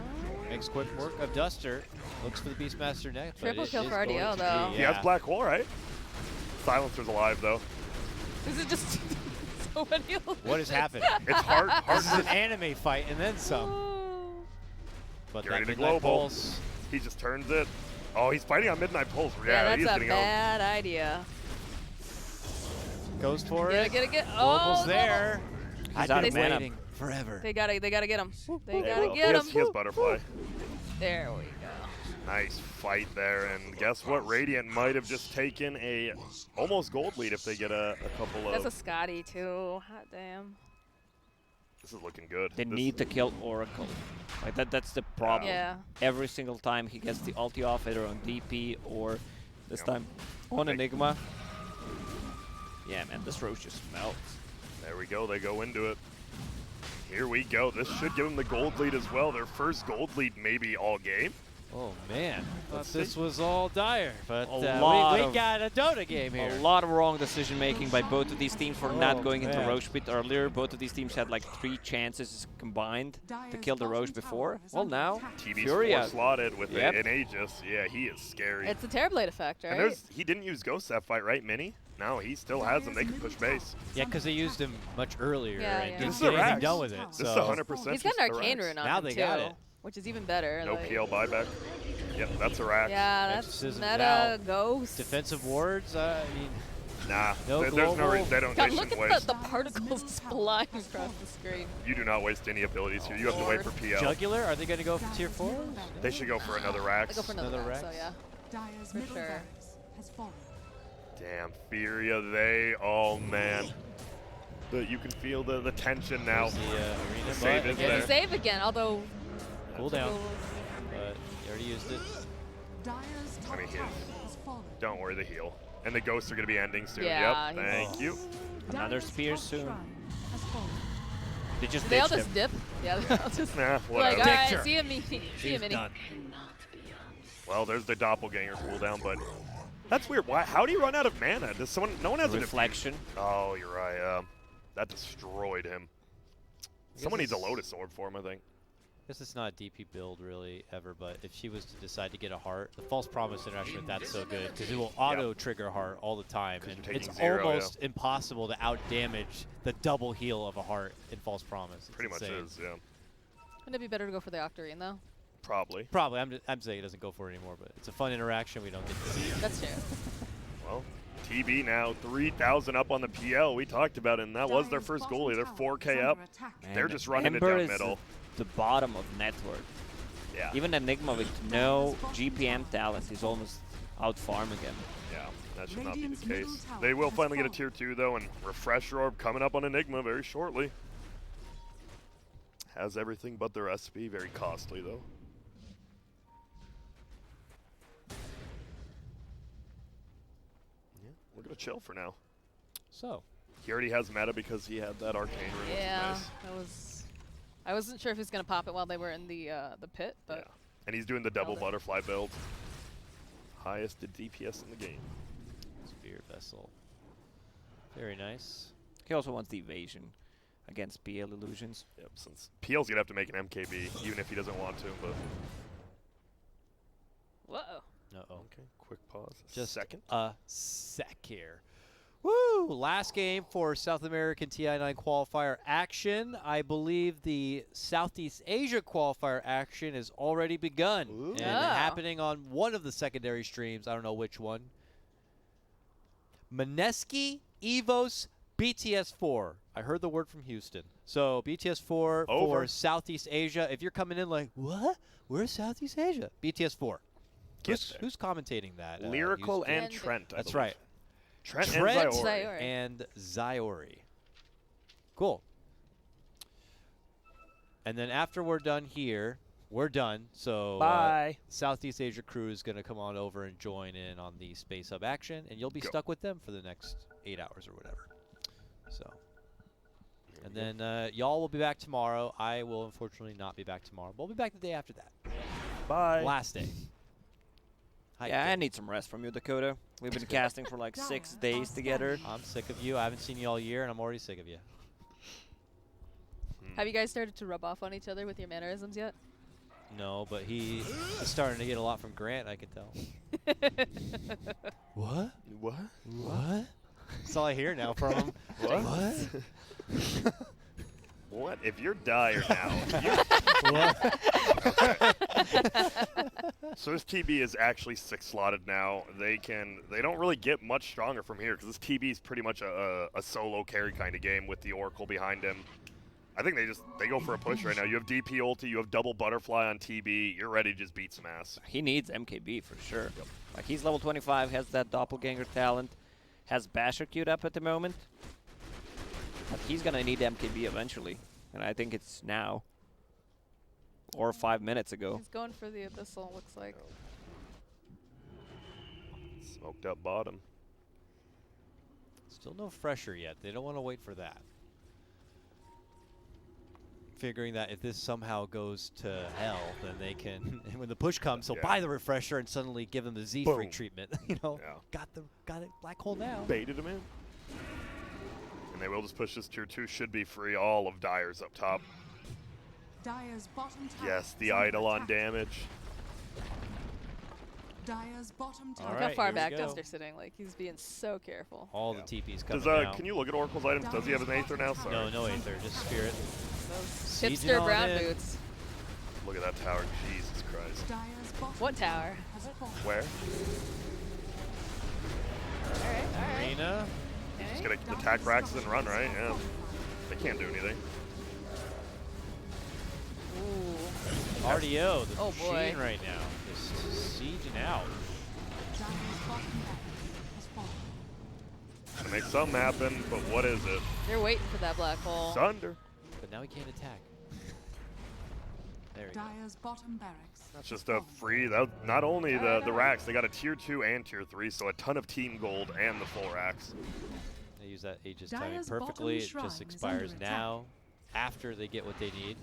Makes quick work of Duster. Looks for the Beastmaster next. but Triple it kill is for going RDO to be, though. He has Black Hole, right? Silencer's alive though. This is just so many. What has happened? It's hard. This is an anime fight and then some. But Get that ready to Midnight global. Pulse. He just turns it. Oh, he's fighting on Midnight Pulse. Yeah, he's that's a getting owned. bad idea. Goes for Get it. it, get it, get it. Global's Oh, there. He's I've out been of mana. waiting forever. They gotta get him. They They gotta will. get him. He has Butterfly. There we go. Nice fight there, and guess what? Radiant might have just taken a almost gold lead if they get a couple of. That's a Scotty too. Hot damn. This is looking good. They This- need to kill Oracle. Like that's the problem. Yeah. Every single time he gets the ulti off either on DP or this Yeah. time on Enigma. Yeah, man, this Roche just melts. There we go. They go into it. Here we go. This should give them the gold lead as well. Their first gold lead maybe all game. Oh man, thought Let's this see. was all dire, but A lot we of- got a Dota game here. A lot of wrong decision making by both of these teams for Oh, not going into man. Roche pit earlier. Both of these teams had like 3 chances combined to kill the Roche before. Well, now TV's FURIA. slotted with Yep. an Aegis. Yeah, he is scary. It's a Terrorblade effect, and right? he didn't use Ghost that fight, right, Mini? No, he still has them. They can push base. Yeah, because they used him much earlier Yeah, and yeah. didn't This is get a anything Rax. done with it. This is so 100%. He's got just an the arcane Rax. rune on Now him they too, got it. which is even better. No like, PL buyback. Yep, that's a Rax. Yeah, that's Exorcism's meta out. ghost. defensive wards. I mean, Nah, No there's no global. reason they don't. God, They look shouldn't at waste. the particles just flying across the screen. You do not waste any abilities here. You have to wait for PL. Jugular. Are they going to go for tier 4? They should go for another Rax. I go for another Another Rax, so Rax? yeah. Dyer's For middle sure. barracks has fallen. Damn, FURIA, oh man. You can feel the tension now. There's the arena, save but is again, there. It's a save again, although cool down. But he already used it. Dyer's top mean, tower has fallen. Don't worry, the heal. And the ghosts are going to be ending soon. Yeah, Yep, he's- thank you. Another Dyer's spear top soon. shrine has fallen. They just they all ditched just him. dip. Yeah, they all just Nah, like, whatever. alright, Victor. see you, Mini. See you, She's Mini. done. Well, there's the doppelganger cooldown, but that's weird. Why? How do you run out of mana? Does someone? No one has a Reflection. Oh, you're right. That destroyed him. Someone needs a it's- Lotus Orb for him, I think. I guess it's not a DP build really ever, but if she was to decide to get a heart, the False Promise interaction, that's so good because it will auto trigger heart all the time, 'Cause and you're it's taking 0, almost impossible to out damage the double heal of a heart in False Promise. It's Pretty much insane. is, yeah. Wouldn't it be better to go for the Octarine though? Probably. Probably, I'm saying it doesn't go for it anymore, but it's a fun interaction. We don't get to see. That's true. Well, TB now 3,000 up on the PL. We talked about it, and that was their Dyer's first bottom goalie. They're tower 4K is up. under attack. Man, They're just running it Ember down is middle. the bottom of network. Yeah. Even Enigma with no GPM talent is almost out farming him. Yeah, that should not be Radiant's the middle case. tower They will has finally get a fallen. tier 2 though, and Refresher Orb coming up on Enigma very shortly. Has everything but the recipe, very costly though. Yeah, we're gonna chill for now. So, He already has meta because he had that arcane rune, which is Yeah, nice. that was. I wasn't sure if he was gonna pop it while they were in the pit, but Yeah. And he's doing the double Nailed it. butterfly build. Highest DPS in the game. Spear Vessel. Very nice. He also wants the evasion against PL illusions. Yep, since PL's gonna have to make an MKB, even if he doesn't want to, but whoa. Uh-oh. okay, quick pause. Just second. a sec here. Woo! Last game for South American TI9 qualifier action. I believe the Southeast Asia qualifier action has already begun. Ooh. And Yeah. happening on one of the secondary streams. I don't know which one. Mineski, Evos, BTS4. I heard the word from Houston. So BTS4 Over. for Southeast Asia. If you're coming in like, what? Where's Southeast Asia? BTS4. Get Who's, there. who's commentating that? Lyrical Houston? and And- Trent. I That's believe. right. Trent, Trent and Zyori. Zyori. And Zyori. Cool. And then after we're done here, we're done. So Bye. Southeast Asia crew is going to come on over and join in on the Space Hub action, and you'll be Go. stuck with them for the next 8 hours or whatever. So, and then y'all will be back tomorrow. I will unfortunately not be back tomorrow, but we'll be back the day after that. Bye. Last day. Hi, Yeah, I Dick. need some rest from you, Dakota. We've been casting for like 6 days together. I'm sick of you. I haven't seen you all year, and I'm already sick of you. Have you guys started to rub off on each other with your mannerisms yet? No, but he is starting to get a lot from Grant, I can tell. What? What? What? That's all I hear now from him. What? What? What? If you're dire now, so this TB is actually 6 slotted now. They don't really get much stronger from here because this TB is pretty much a solo carry kind of game with the Oracle behind him. I think they go for a push right now. You have DP ulti, you have double butterfly on TB. You're ready to just beat some ass. He needs MKB for sure. Like he's level 25, has that doppelganger talent, has Basher queued up at the moment. But he's gonna need MKB eventually, and I think it's now. Or 5 minutes ago. He's going for the abyssal, looks like. Smoked up bottom. Still no fresher yet. They don't want to wait for that. Figuring that if this somehow goes to hell, then they can, and when the push comes, they'll Yeah. buy the refresher and suddenly give them the Z Boom. freak treatment. You know, Yeah. got it black hole now. Baited him in. And they will just push this tier 2. Should be free. All of Dyer's up top. Dire's bottom tower Yes, the is under idol on attack. damage. Dire's bottom tower. All Look right, how far here we back go. Duster's sitting. Like, he's being so careful. All Yeah. the TPs coming Does now. can you look at Oracle's items? Does he have an Aether now? Sorry. No, no Aether, just Spirit. Those Sieging hipster on brown in. boots. Look at that tower. Jesus Christ. Dire's bottom What tower? has fallen. Where? Alright, alright. Arena. Just gonna attack Raxes and run, right? Yeah. They can't do anything. Ooh. RDO, the Oh, boy. machine right now. Just sieging out. Dire's bottom barracks has fallen. To make something happen, but what is it? They're waiting for that black hole. Thunder. But now he can't attack. There we go. Dire's bottom barracks. That's has just a fallen. free. Not only the Alright. racks, they got a tier 2 and tier 3, so a ton of team gold and the full racks. They use that Aegis Dire's timing bottom perfectly. It shrine just is expires under now after they get what they need.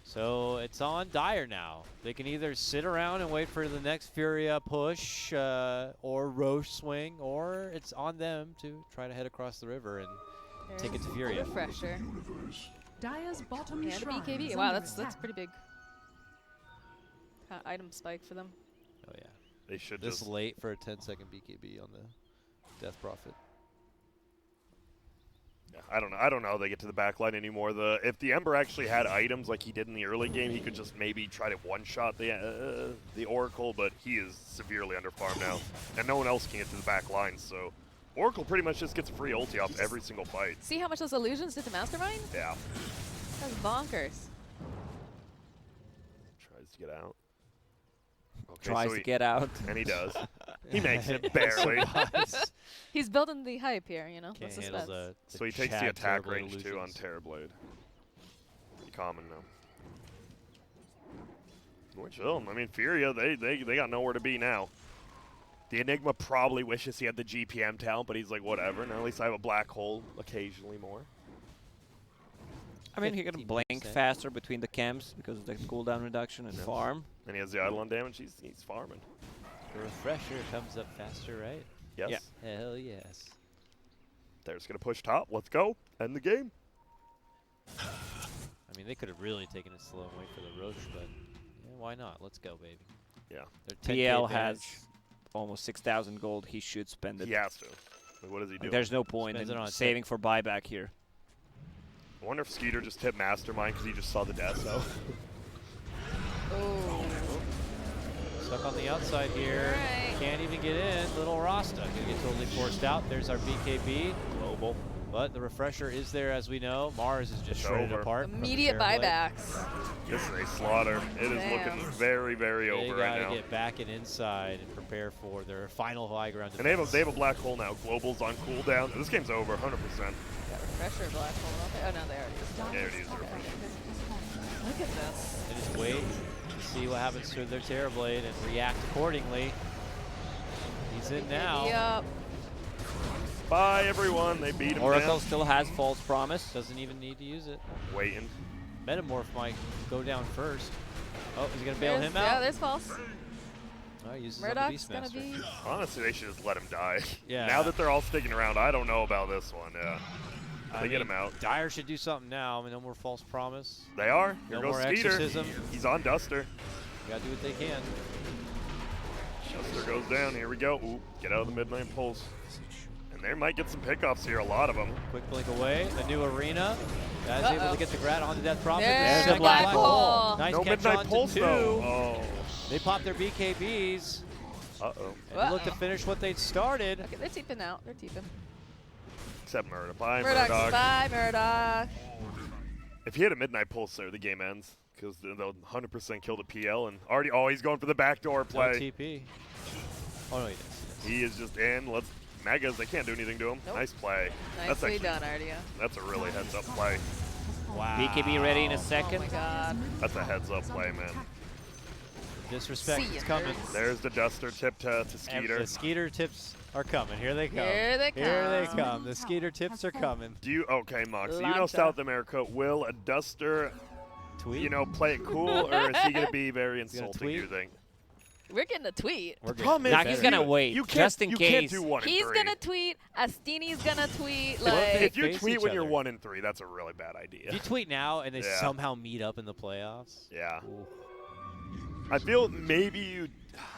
So it's on Dire now. They can either sit around and wait for the next Furia push or Roche swing, or it's on them to try to head across the river and take it to There's Furia. a refresher. Dire's bottom And a shrine BKB. is Wow, under that's attack. pretty big. Item spike for them. Oh yeah. They should This just. late for a 10-second BKB on the Death Prophet. Yeah, I don't know. I don't know how they get to the back line anymore. If the Ember actually had items like he did in the early game, he could just maybe try to one-shot the Oracle, but he is severely underfarmed now, and no one else can get to the back line. So Oracle pretty much just gets a free ulti off every single fight. See how much those illusions did to Mastermind? Yeah. That's bonkers. Tries to get out. Okay, Tries so to get out. And he does. He makes it barely. He's building the hype here, you know. Can't The handle suspense. So he takes the Chad attack Terrorblade range too on illusions. Terrorblade. Pretty common now. We're chill. I mean, Furia, they got nowhere to be now. The Enigma probably wishes he had the GPM talent, but he's like, whatever. Now at least I have a black hole occasionally more. I mean, he can 15%. blink faster between the camps because of the cooldown reduction and farm. And he has the Eidolon damage. He's farming. The refresher comes up faster, right? Yes. Yeah. Hell yes. They're just going to push top. Let's go. End the game. I mean, they could have really taken it slow and wait for the Roche, but yeah, why not? Let's go, baby. Yeah. They're 10K PL advantage. has almost 6,000 gold. He should spend it. He has to. Like, what does he do? There's no point Spends in it on saving for buyback here. I wonder if Skeeter just hit Mastermind because he just saw the death, so. Oh. Stuck on the outside here. Alright. Can't even get in. Little Rasta gonna get totally forced out. There's our BKB. Global. But the refresher is there, as we know. Mars is just It's shredded over. apart. from the Immediate Terrorblade. buybacks. This is a slaughter. It is Damn. looking very, very They over gotta right now. get back and inside and prepare for their final high ground. And they defense. have a black hole now. Global's on cooldown. This game's over, 100%. Got refresher black hole. Okay. Oh no, they already. Yeah, it is. Look at this. They just wait to see what happens to their Terrorblade and react accordingly. He's in now. Yup. Bye, everyone. They beat him Oracle down. still has false promise. Doesn't even need to use it. Waiting. Metamorph might go down first. Oh, he's gonna bail him Yeah, out. there's false. Oh, he uses on the Murdoch's gonna Beastmaster. be. Honestly, they should just let him die. Yeah. Now that they're all sticking around, I don't know about this one. Yeah. I They get mean, him out. Dyer should do something now. I mean, no more false promise. They are. Here No goes more Skeeter. exorcism. He's on Duster. Gotta do what they can. Duster goes down. Here we go. Ooh, get out of the midnight pulse. And they might get some pickoffs here, a lot of them. Quick blink away. A new arena. Guys able to get the grad onto Death Prophet. There's the Second black hole. Nice No catch midnight on to pulse, two. though. Oh. They pop their BKBs. Uh-oh. And they look to finish what they'd started. Okay, they're teeping out. They're teeping. Except Murdoch. Bye, Murdoch. Murdoch. Bye, Murdoch. If he had a midnight pulse there, the game ends. Because they'll 100% kill the PL. And already, oh, he's going for the backdoor No play. TP. Oh, no, he does. He is just in. Let's Megas, they can't do anything to him. Nope. Nice play. Nicely done, Ardia. That's a really heads-up play. Wow. BKB ready in a Oh second. my god. That's a heads-up play, man. Disrespect See is ya, coming. nerds. There's the Duster tip to And Skeeter. the Skeeter tips are coming. Here they come. Here they Here they come. come. The Skeeter tips are coming. Do you, okay, Moxxi, you know Launcher. South America, will a Duster, Tweet. you know, play it cool, or is he going to be very gonna insulting, do you tweet? think? We're getting a tweet. We're The problem Nah, is, he's gonna wait, you can't, just in you case. can't do 1 and He's 3. gonna tweet. Astini's gonna tweet. Well, Like, If you face tweet each when you're other. 1 and 3, that's a really bad idea. If you tweet now and they Yeah. somehow meet up in the playoffs. Yeah. Ooh. I feel maybe you,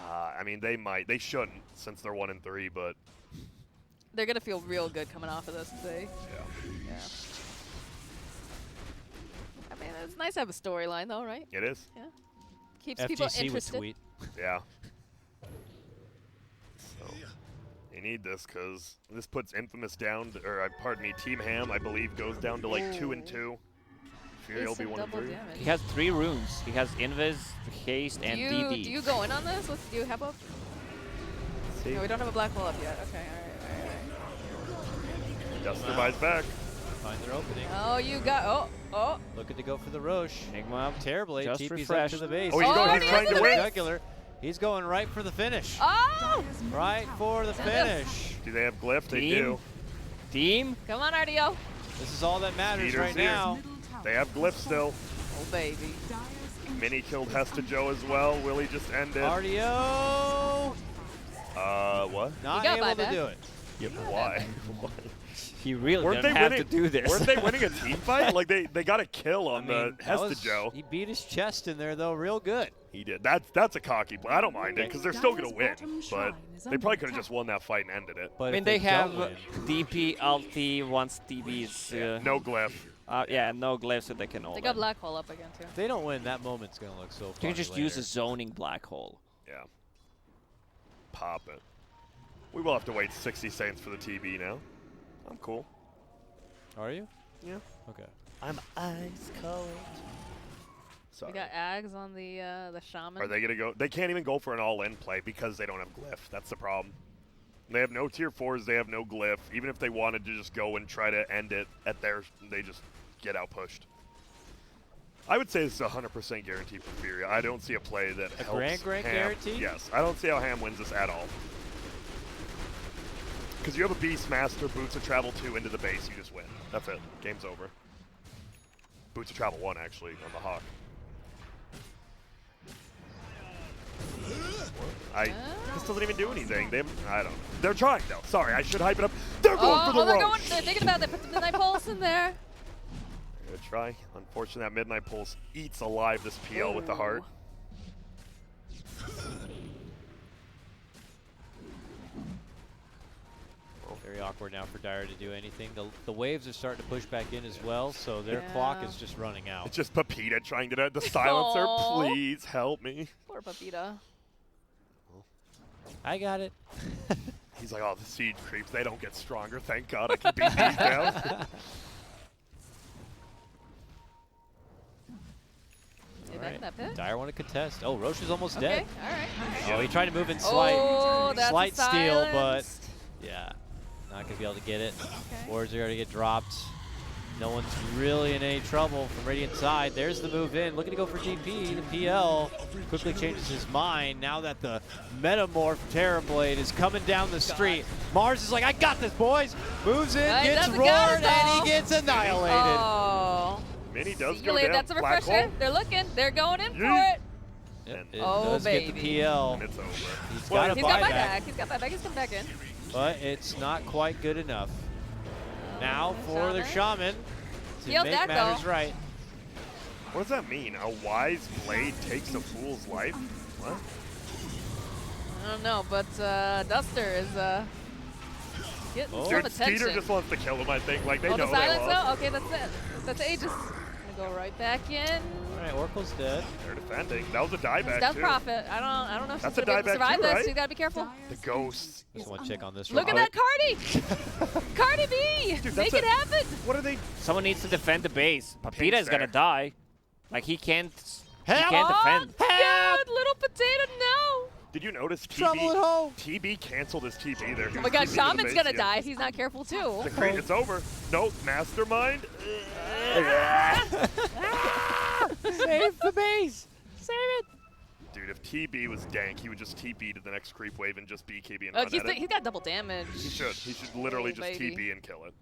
I mean, they might. They shouldn't, since they're 1 and 3, but they're gonna feel real good coming off of this today. yeah, Yeah. I mean, it's nice to have a storyline, though, right? it is. Keeps people FTC would interested. tweet. Yeah. So, you need this because this puts Infamous down, or pardon me, Team Ham, I believe, goes down to like 2 and 2. Furia will be Decent 1 and double 3. damage. He has 3 runes. He has Invis, Haste, and DD. Do you go in on this? Do you have a? See, No, we don't have a black hole up yet. Okay, all right. Duster buys back. Find their opening. Oh, you got. Oh. Looking to go for the Roche. Enigma. Terribly. Just TP's up refreshed. to the base. Oh, he's going- he's Right trying for to the win. jugular. He's going right for the finish. Oh! Right for the finish. Do they have Glyph? They Team. do. Team. Come on, RDO. This is all that matters Skeeter's right here. now. They have Glyph still. Oh, baby. Mini killed Hesta Joe as well. Willie just ended. RDO What? not got able to buyback. do it. Yeah, why? He really Weren't didn't they have winning? to do this. Weren't they winning a team fight? Like they got a kill on that the Hesta was- Joe. He beat his chest in there though, real good. He did. That's a cocky play. I don't mind it because they're still gonna win, but they probably could have just won that fight and ended it. But I mean, if they have don't win, DP, ulti, once DBs. No Glyph. Yeah, no glyphs so they can all. They got black hole up again, too. if they don't win, that moment's gonna look so. You funny can just later. use a zoning black hole. Yeah. Pop it. We will have to wait 60 seconds for the TB now. I'm cool. Are you? Yeah. Okay. I'm ice cold. Sorry. We got Ags on the Shaman. Are they gonna go? They can't even go for an all-in play because they don't have glyph. That's the problem. They have no tier 4s. They have no glyph. Even if they wanted to just go and try to end it at theirs, they just get out pushed. I would say this is 100% guaranteed for FURIA. I don't see a play that helps grand Ham. guarantee? Yes, I don't see how Ham wins this at all. Because you have a Beastmaster, Boots of Travel 2 into the base, you just win. That's it. Game's over. Boots of Travel 1, actually, on the Hawk. This doesn't even do anything. I don't know. They're trying, though. Sorry, I should hype it up. They're going for the Roche. They're thinking about it. They put the Midnight Pulse in there. They're gonna try. Unfortunately, that Midnight Pulse eats alive this PL with the heart. Very awkward now for Dire to do anything. The waves are starting to push back in as well, so their clock is just running out. It's just Pepita trying to the silencer. Aww. Please help me. Poor Pepita. I got it. He's like, oh, the siege creeps. They don't get stronger. Thank God I can beat these down. Back in that pit? Dire want to contest. Oh, Roche is almost Okay, dead. all right. Oh, he tried to move in slight, Oh, that's slight a steal, but silence. yeah, not gonna be able to get it. Okay. Wards are gonna get dropped. No one's really in any trouble from Radiant side. There's the move in, looking to go for TP. The PL quickly changes his mind now that the Metamorph Terrorblade is coming down the street. Mars is like, I got this, boys. Moves in, He gets doesn't roared, got it, and he though. gets annihilated. Oh. Mini does See go you later. down. That's a Black refresher. hole. They're looking. They're going in for Yeet. it. Yep, And- it Oh, does get the baby. PL. And it's over. He's Well, got a He's got buyback, buyback. He's got buyback. He's coming back in. but it's not quite good enough. Now for the Shaman to Healed make that, matters though. right. What does that mean? A wise blade takes a fool's life? What? I don't know, but Duster is getting Oh. some Dude, attention. Skeeter just wants to kill him, I think. Like, they Oh, know the they silence lost. though? Okay, that's it. That's Aegis. Gonna go right back in. All right, Oracle's dead. They're defending. That was a dieback, Death too. Prophet. I don't know if That's she's a gonna be able to dieback survive too, this. right? You gotta be careful. The ghosts. Just want to check on this. Look real at quick. that Cardi! Cardi B! Dude, Make that's it happen! What are they? Someone needs to defend the base. Pepita is gonna there. die. Like he can't Help! defend. God, little potato, no! Did you notice Trouble at TB? home. TB canceled his TB there. Oh my god, Shaman's gonna die if he's not careful too. The creep, it's over. Nope, Mastermind. Save the base. Save it. Dude, if TB was dank, he would just TB to the next creep wave and just BKB and Oh, run at it. he's got double damage. He should. He should literally Oh, just baby. TB and kill it.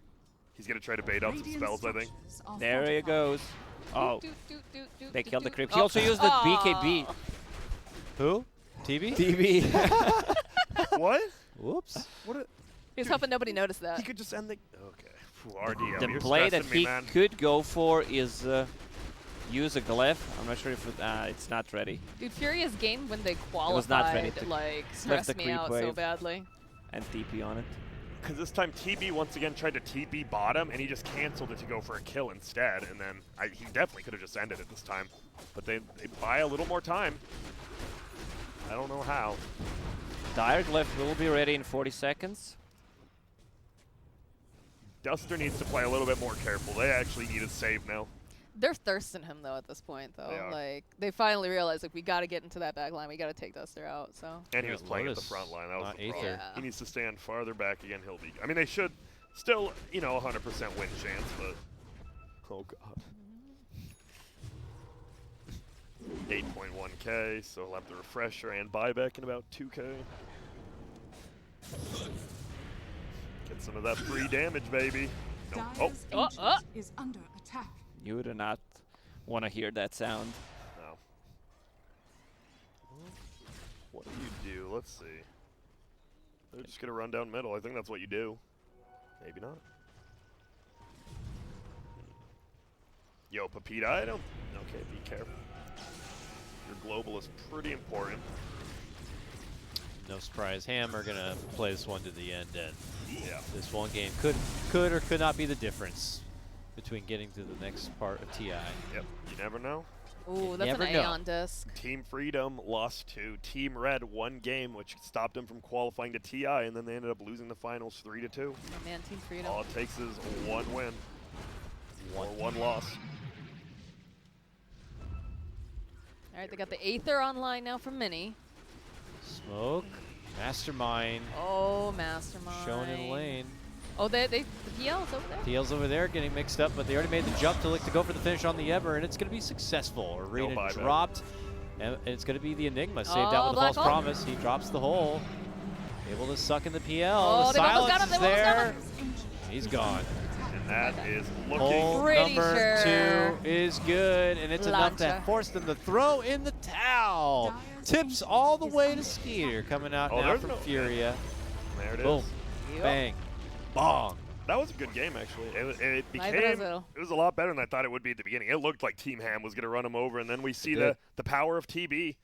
He's gonna try to bait out some spells, I think. There he goes. Oh, Doot, doot, doot, doot, they doot, killed the doot. creep. He also used the BKB. Who? TB? TV. What? Whoops. What? He's hoping nobody noticed that. He could just end the. Okay. Phew, RDM, The you're play that stressing me, he man. could go for is use a glyph. I'm not sure if it's not ready. Dude, Furia's game when they was not ready qualified, to like, the stressed me creep out so wave. badly. And TP on it. Because this time TB once again tried to TB bottom, and he just canceled it to go for a kill instead. And then he definitely could have just ended it this time. But they buy a little more time. I don't know how. Dire glyph will be ready in 40 seconds. Duster needs to play a little bit more careful. They actually need a save now. They're thirsting him though at this point though. They are. Like they finally realized like we got to get into that back line. We got to take Duster out. So And he Yeah, was playing at the Lotus, front line. That was not the Aether. problem. Yeah. He needs to stand farther back again. He'll be. I mean, they should still, 100% win chance, but oh god. 8.1k, so he'll have the refresher and buyback in about 2k. Get some of that free damage, baby. No. Oh, Dire's Oh, ancient is under attack. You do not want to hear that sound. no. What do you do? Let's see. They're just gonna run down middle. I think that's what you do. Maybe not. Yo, Pepita, I don't. Okay, be careful. Your global is pretty important. No surprise. Ham are gonna play this one to the end, and Yeah. this one game could or could not be the difference between getting to the next part of TI. Yep. You never know. ooh, that's never an know. Aeon disc. Team Freedom lost to Team Red one game, which stopped them from qualifying to TI, and then they ended up losing the finals 3-2. Oh man, Team Freedom. All it takes is one win or one loss. All right, they got the Aether online now from Mini. Smoke. Mastermind. Oh, Mastermind. Shown in lane. Oh, the PL's over there? PL's over there getting mixed up, but they already made the jump to look to go for the finish on the Ever, and it's going to be successful. Arena dropped, and it's going to be the Enigma. Saved out with the false promise. He drops the hole. Able to suck in the PL. Oh, the silence is there. He's gone. And that is Hole looking number 2 is good, and it's enough to force them to throw in the towel. Tips all the way to Skeeter coming out now from FURIA. There it is. Boom. Bang. Bong. That was a good game, actually. It was a lot better than I thought it would be at the beginning. It looked like Team Ham was going to run them over, and then we see the power of TB.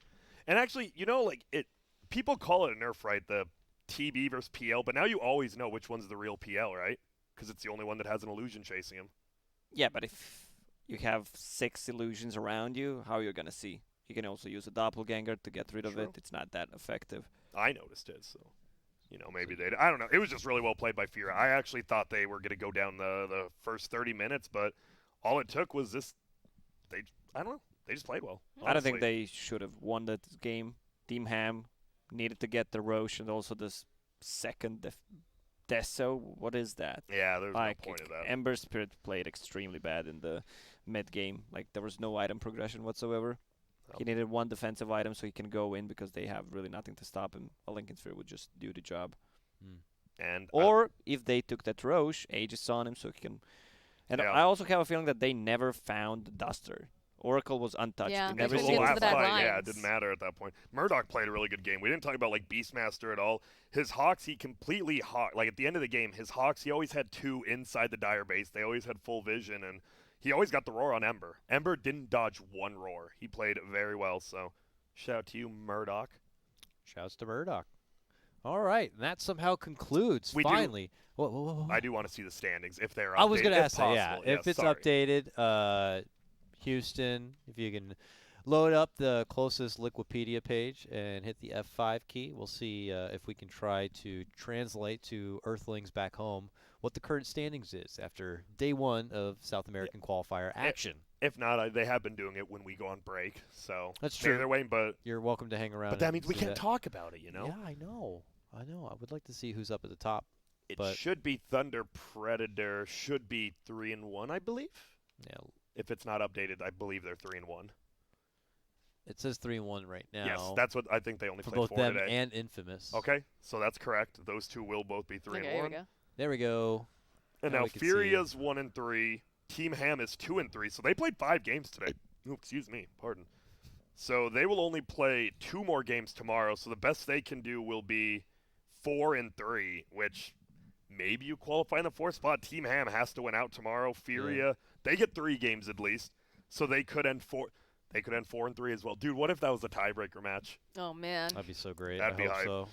And actually, you know, like people call it a nerf, right? The TB versus PL, but now you always know which one's the real PL, right? Because it's the only one that has an illusion chasing him. Yeah, but if you have 6 illusions around you, how are you going to see? You can also use a doppelganger to get rid of it. It's not that effective. I noticed it, so... You know, maybe they. I don't know. It was just really well played by FURIA. I actually thought they were going to go down the first 30 minutes, but all it took was this. I don't know. They just played well. Honestly. I don't think they should have won that game. Team Ham needed to get the Roche and also this second Deso. What is that? Yeah, there's like, no point of that. Ember Spirit played extremely bad in the mid game. Like there was no item progression whatsoever. He needed 1 defensive item so he can go in because they have really nothing to stop him. A Lincoln Sphere would just do the job. And or if they took that Roche, Aegis on him so he can... And I also have a feeling that they never found Duster. Oracle was untouched. Yeah, they never seen last fight, yeah, it didn't matter at that point. Murdoch played a really good game. We didn't talk about like Beastmaster at all. His Hawks, he completely like at the end of the game, his Hawks, he always had 2 inside the Dire base. They always had full vision, and he always got the roar on Ember. Ember didn't dodge 1 roar. He played very well, so shout out to you, Murdoch. Shouts to Murdoch. All right, and that somehow concludes, finally. Whoa. I do want to see the standings, if they're updated. I was going to ask that, yeah. If it's updated, Houston, if you can load up the closest Liquipedia page and hit the F5 key, we'll see if we can try to translate to Earthlings back home what the current standings is after day 1 of South American qualifier action. If not, they have been doing it when we go on break, so that's true. They're waiting, but you're welcome to hang around. But that means we can't talk about it, you know? Yeah, I know. I would like to see who's up at the top. It should be Thunder Predator. Should be 3-1, I believe. Yeah. If it's not updated, I believe they're 3-1. It says 3-1 right now. Yes, that's what I think. They only played both 4 them today. and Infamous. Okay, so that's correct. Those 2 will both be 3-1. Okay, there we go. And now FURIA's 1-3. Team Ham is 2-3. So they played 5 games today. Oh, excuse me, pardon. So they will only play 2 more games tomorrow. So the best they can do will be 4-3, which maybe you qualify in the 4th spot. Team Ham has to win out tomorrow. FURIA, they get 3 games at least, so they could end 4. They could end 4-3 as well. Dude, what if that was a tiebreaker match? Oh man, that'd be so great. That'd be hype. So.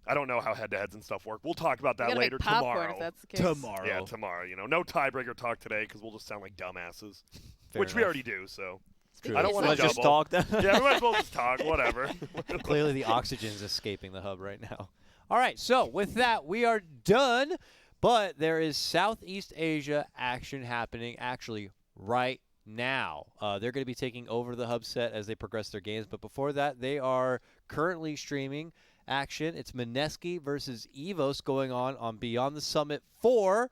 I don't know how head-to-heads and stuff work. We'll talk about that later tomorrow. If that's the case. Tomorrow. Yeah, tomorrow. You know, no tiebreaker talk today because we'll just sound like dumbasses, Fair which enough. we already do. So. True. I don't want to just talk then. Yeah, we might as well just talk. Whatever. Clearly, the oxygen's escaping the hub right now. All right, so with that, we are done. But there is Southeast Asia action happening actually right now. They're going to be taking over the hub set as they progress their games. But before that, they are currently streaming action. It's Mineski versus Evos going on Beyond the Summit 4.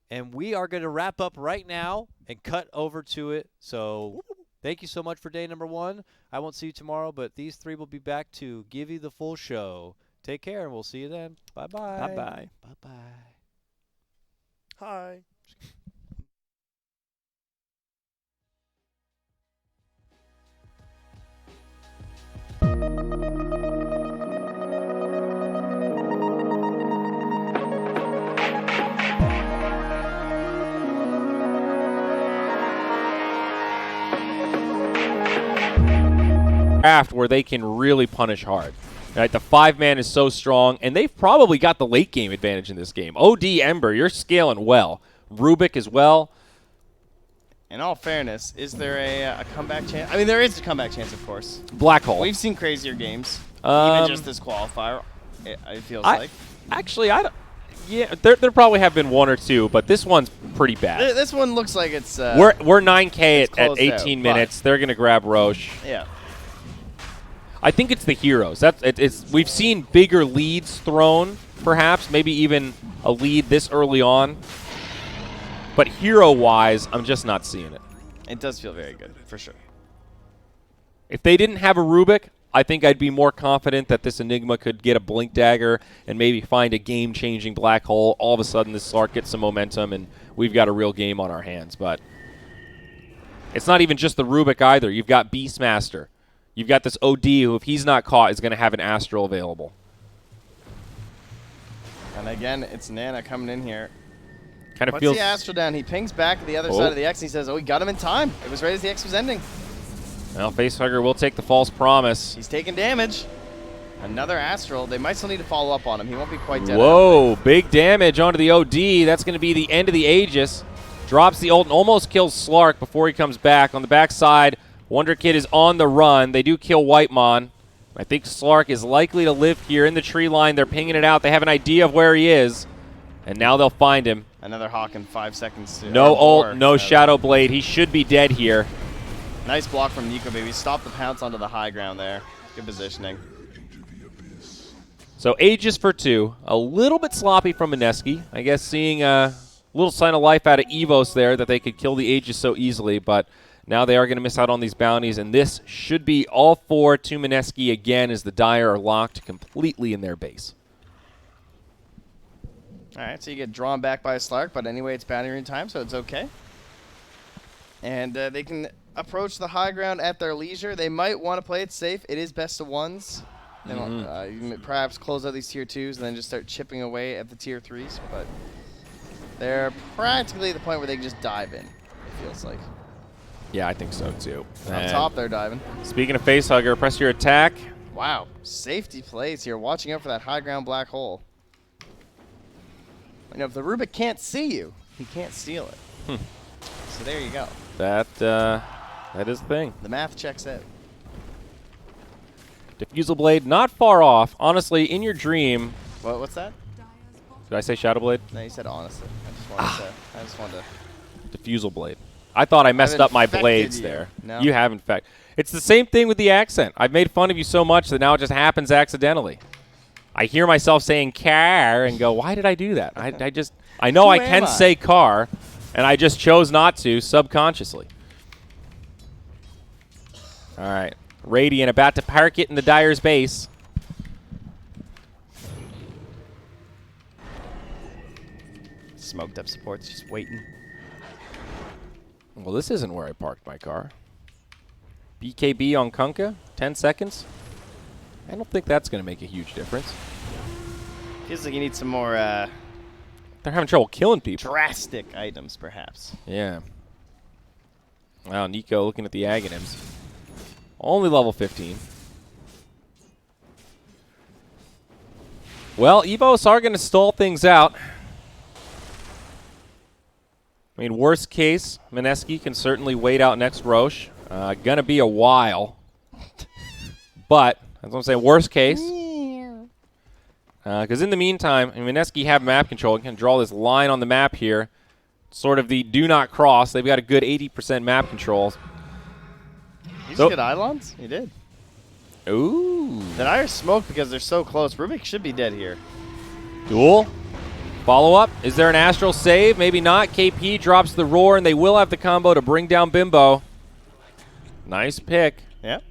And we are going to wrap up right now and cut over to it. So thank you so much for day number 1. I won't see you tomorrow, but these 3 will be back to give you the full show. Take care, and we'll see you then. Bye-bye. Bye-bye. Bye-bye. Hi. Where they can really punish hard. Right, the 5-man is so strong, and they've probably got the late game advantage in this game. OD Ember, you're scaling well. Rubik as well. In all fairness, is there a comeback chance? I mean, there is a comeback chance, of course. Black Hole. We've seen crazier games, even just this qualifier. It feels like. Actually, I don't. Yeah, there probably have been 1 or 2, but this one's pretty bad. This one looks like it's. We're 9K at closed 18 out, minutes. They're gonna grab Roche. Yeah. I think it's the heroes. We've seen bigger leads thrown, perhaps, maybe even a lead this early on. But hero-wise, I'm just not seeing it. It does feel very good, for sure. If they didn't have a Rubik, I think I'd be more confident that this Enigma could get a Blink Dagger and maybe find a game-changing black hole. All of a sudden, this Slark gets some momentum, and we've got a real game on our hands. But it's not even just the Rubik either. You've got Beastmaster. You've got this OD who, if he's not caught, is going to have an Astral available. And again, it's Nana coming in here. Kind of Puts feels the Astral down. He pings back to the other side of the X, and he says, oh, he got him in time. It was right as the X was ending. Well, Facehugger will take the false promise. He's taking damage. Another Astral. They might still need to follow up on him. He won't be quite dead. Whoa, big damage onto the OD. That's going to be the end of the Aegis. Drops the ult and almost kills Slark before he comes back. On the backside, Wonder Kid is on the run. They do kill Whitemon. I think Slark is likely to live here in the tree line. They're pinging it out. They have an idea of where he is. And now they'll find him. Another Hawk in 5 seconds. No ult, no Shadow Blade. He should be dead here. Nice block from Nico, baby. Stop the pounce onto the high ground there. Good positioning. So Aegis for 2. A little bit sloppy from Mineski. I guess seeing a little sign of life out of Evos there that they could kill the Aegis so easily. But now they are going to miss out on these bounties. And this should be all 4 to Mineski again as the Dire are locked completely in their base. All right, so you get drawn back by a Slark, but anyway, it's bounty rune time, so it's okay. And they can approach the high ground at their leisure. They might want to play it safe. It is best of ones. You can perhaps close out these tier 2s and then just start chipping away at the tier 3s, but they're practically at the point where they can just dive in, it feels like. Yeah, I think so too. On top, they're diving. Speaking of Facehugger, press your attack. Wow, safety plays here, watching out for that high ground black hole. You know, if the Rubik can't see you, he can't steal it. So there you go. That is the thing. The math checks out. Diffusal Blade, not far off. Honestly, in your dream. What's that? Did I say Shadow Blade? No, you said honestly. I just wanted to. Diffusal Blade. I thought I messed up my blades there. No. You have, in fact. It's the same thing with the accent. I've made fun of you so much that now it just happens accidentally. I hear myself saying car and go, why did I do that? I know I can say car, and I just chose not to subconsciously. All right. Radiant about to park it in the Dire's base. Smoked up supports, just waiting. Well, this isn't where I parked my car. BKB on Kunkka, 10 seconds. I don't think that's going to make a huge difference. Feels like you need some more They're having trouble killing people. drastic items, perhaps. Yeah. Wow, Nico looking at the Aghanims. Only level 15. Well, Evos are going to stall things out. I mean, worst case, Mineski can certainly wait out next Roche. Going to be a while. But, that's what I'm saying, worst case. Because in the meantime, Mineski have map control and can draw this line on the map here. Sort of the do not cross. They've got a good 80% map control. You just get Eidolons? He did. Ooh. The Dire smoked because they're so close. Rubik should be dead here. Duel. Follow-up. Is there an Astral save? Maybe not. KP drops the Roar, and they will have the combo to bring down Bimbo. Nice pick. Yeah.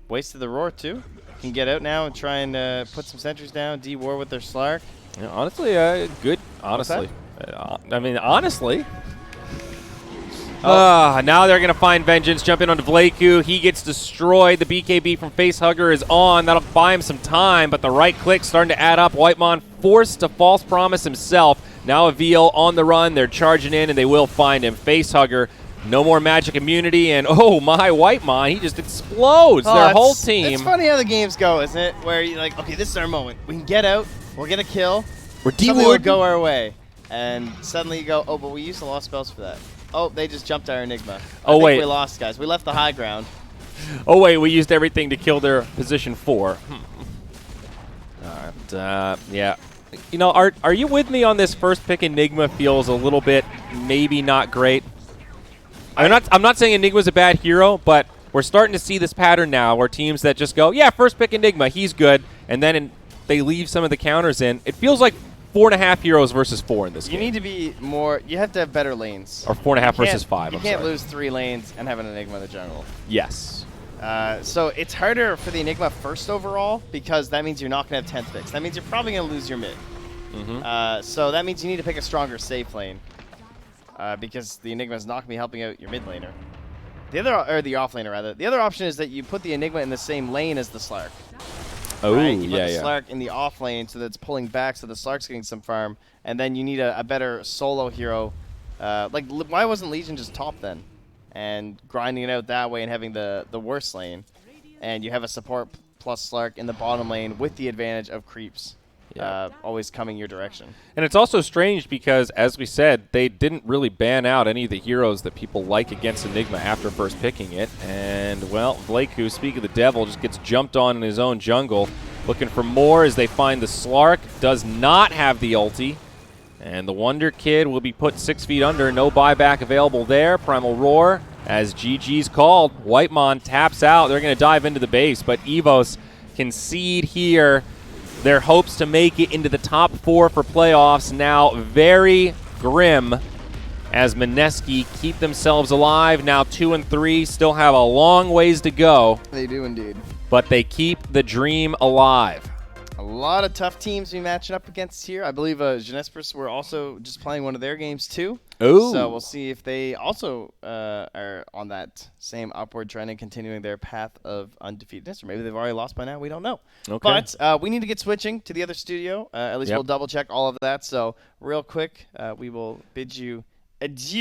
Wasted the Roar, too. Can get out now and try and put some sentries down, D-War with their Slark. Yeah, honestly, good. Honestly. Honestly. Now they're going to find Vengeance. Jump in onto Vlaku. He gets destroyed. The BKB from Facehugger is on. That'll buy him some time, but the right click starting to add up. Whitemon forced to false promise himself. Now a Veal on the run. They're charging in, and they will find him. Facehugger, no more magic immunity, and oh my, Whitemon, he just explodes their whole team. It's funny how the games go, isn't it? Where you're like, okay, this is our moment. We can get out. We'll get a kill. We're something will go our way. And suddenly you go, oh, but we used a lot of spells for that. Oh, they just jumped our Enigma. I think we lost, guys. We left the high ground. Oh, wait, we used everything to kill their position 4. Yeah. You know, are you with me on this first pick? Enigma feels a little bit maybe not great. I'm not saying Enigma's a bad hero, but we're starting to see this pattern now where teams that just go, yeah, first pick Enigma, he's good, and then they leave some of the counters in. It feels like 4.5 heroes versus 4 in this game. You need to be more. You have to have better lanes. Or 4.5 versus 5. You I'm can't sorry. lose 3 lanes and have an Enigma in the jungle. Yes. So it's harder for the Enigma first overall because that means you're not going to have 10th picks. That means you're probably going to lose your mid. So that means you need to pick a stronger safe lane because the Enigma is not going to be helping out your mid laner. The off laner rather. The other option is that you put the Enigma in the same lane as the Slark. Oh, right? You put yeah, the yeah. Slark in the off lane so that it's pulling back so the Slark's getting some farm, and then you need a better solo hero. Why wasn't Legion just top then? And grinding it out that way and having the worst lane, and you have a support plus Slark in the bottom lane with the advantage of creeps always coming your direction. And it's also strange because, as we said, they didn't really ban out any of the heroes that people like against Enigma after first picking it. And, well, Vlaku, speak of the devil, just gets jumped on in his own jungle. Looking for more as they find the Slark. Does not have the ulti. And the Wonder Kid will be put 6 feet under. No buyback available there. Primal Roar, as GG's called. Whitemon taps out. They're going to dive into the base, but Evos concede here. Their hopes to make it into the top 4 for playoffs now very grim as Mineski keep themselves alive. Now 2 and 3, still have a long ways to go. They do indeed. But they keep the dream alive. A lot of tough teams we matching up against here. I believe Genespers were also just playing one of their games too. Ooh. So we'll see if they also are on that same upward trend and continuing their path of undefeatedness. Or maybe they've already lost by now. We don't know. Okay. But we need to get switching to the other studio. At least we'll double check all of that. So real quick, we will bid you adieu.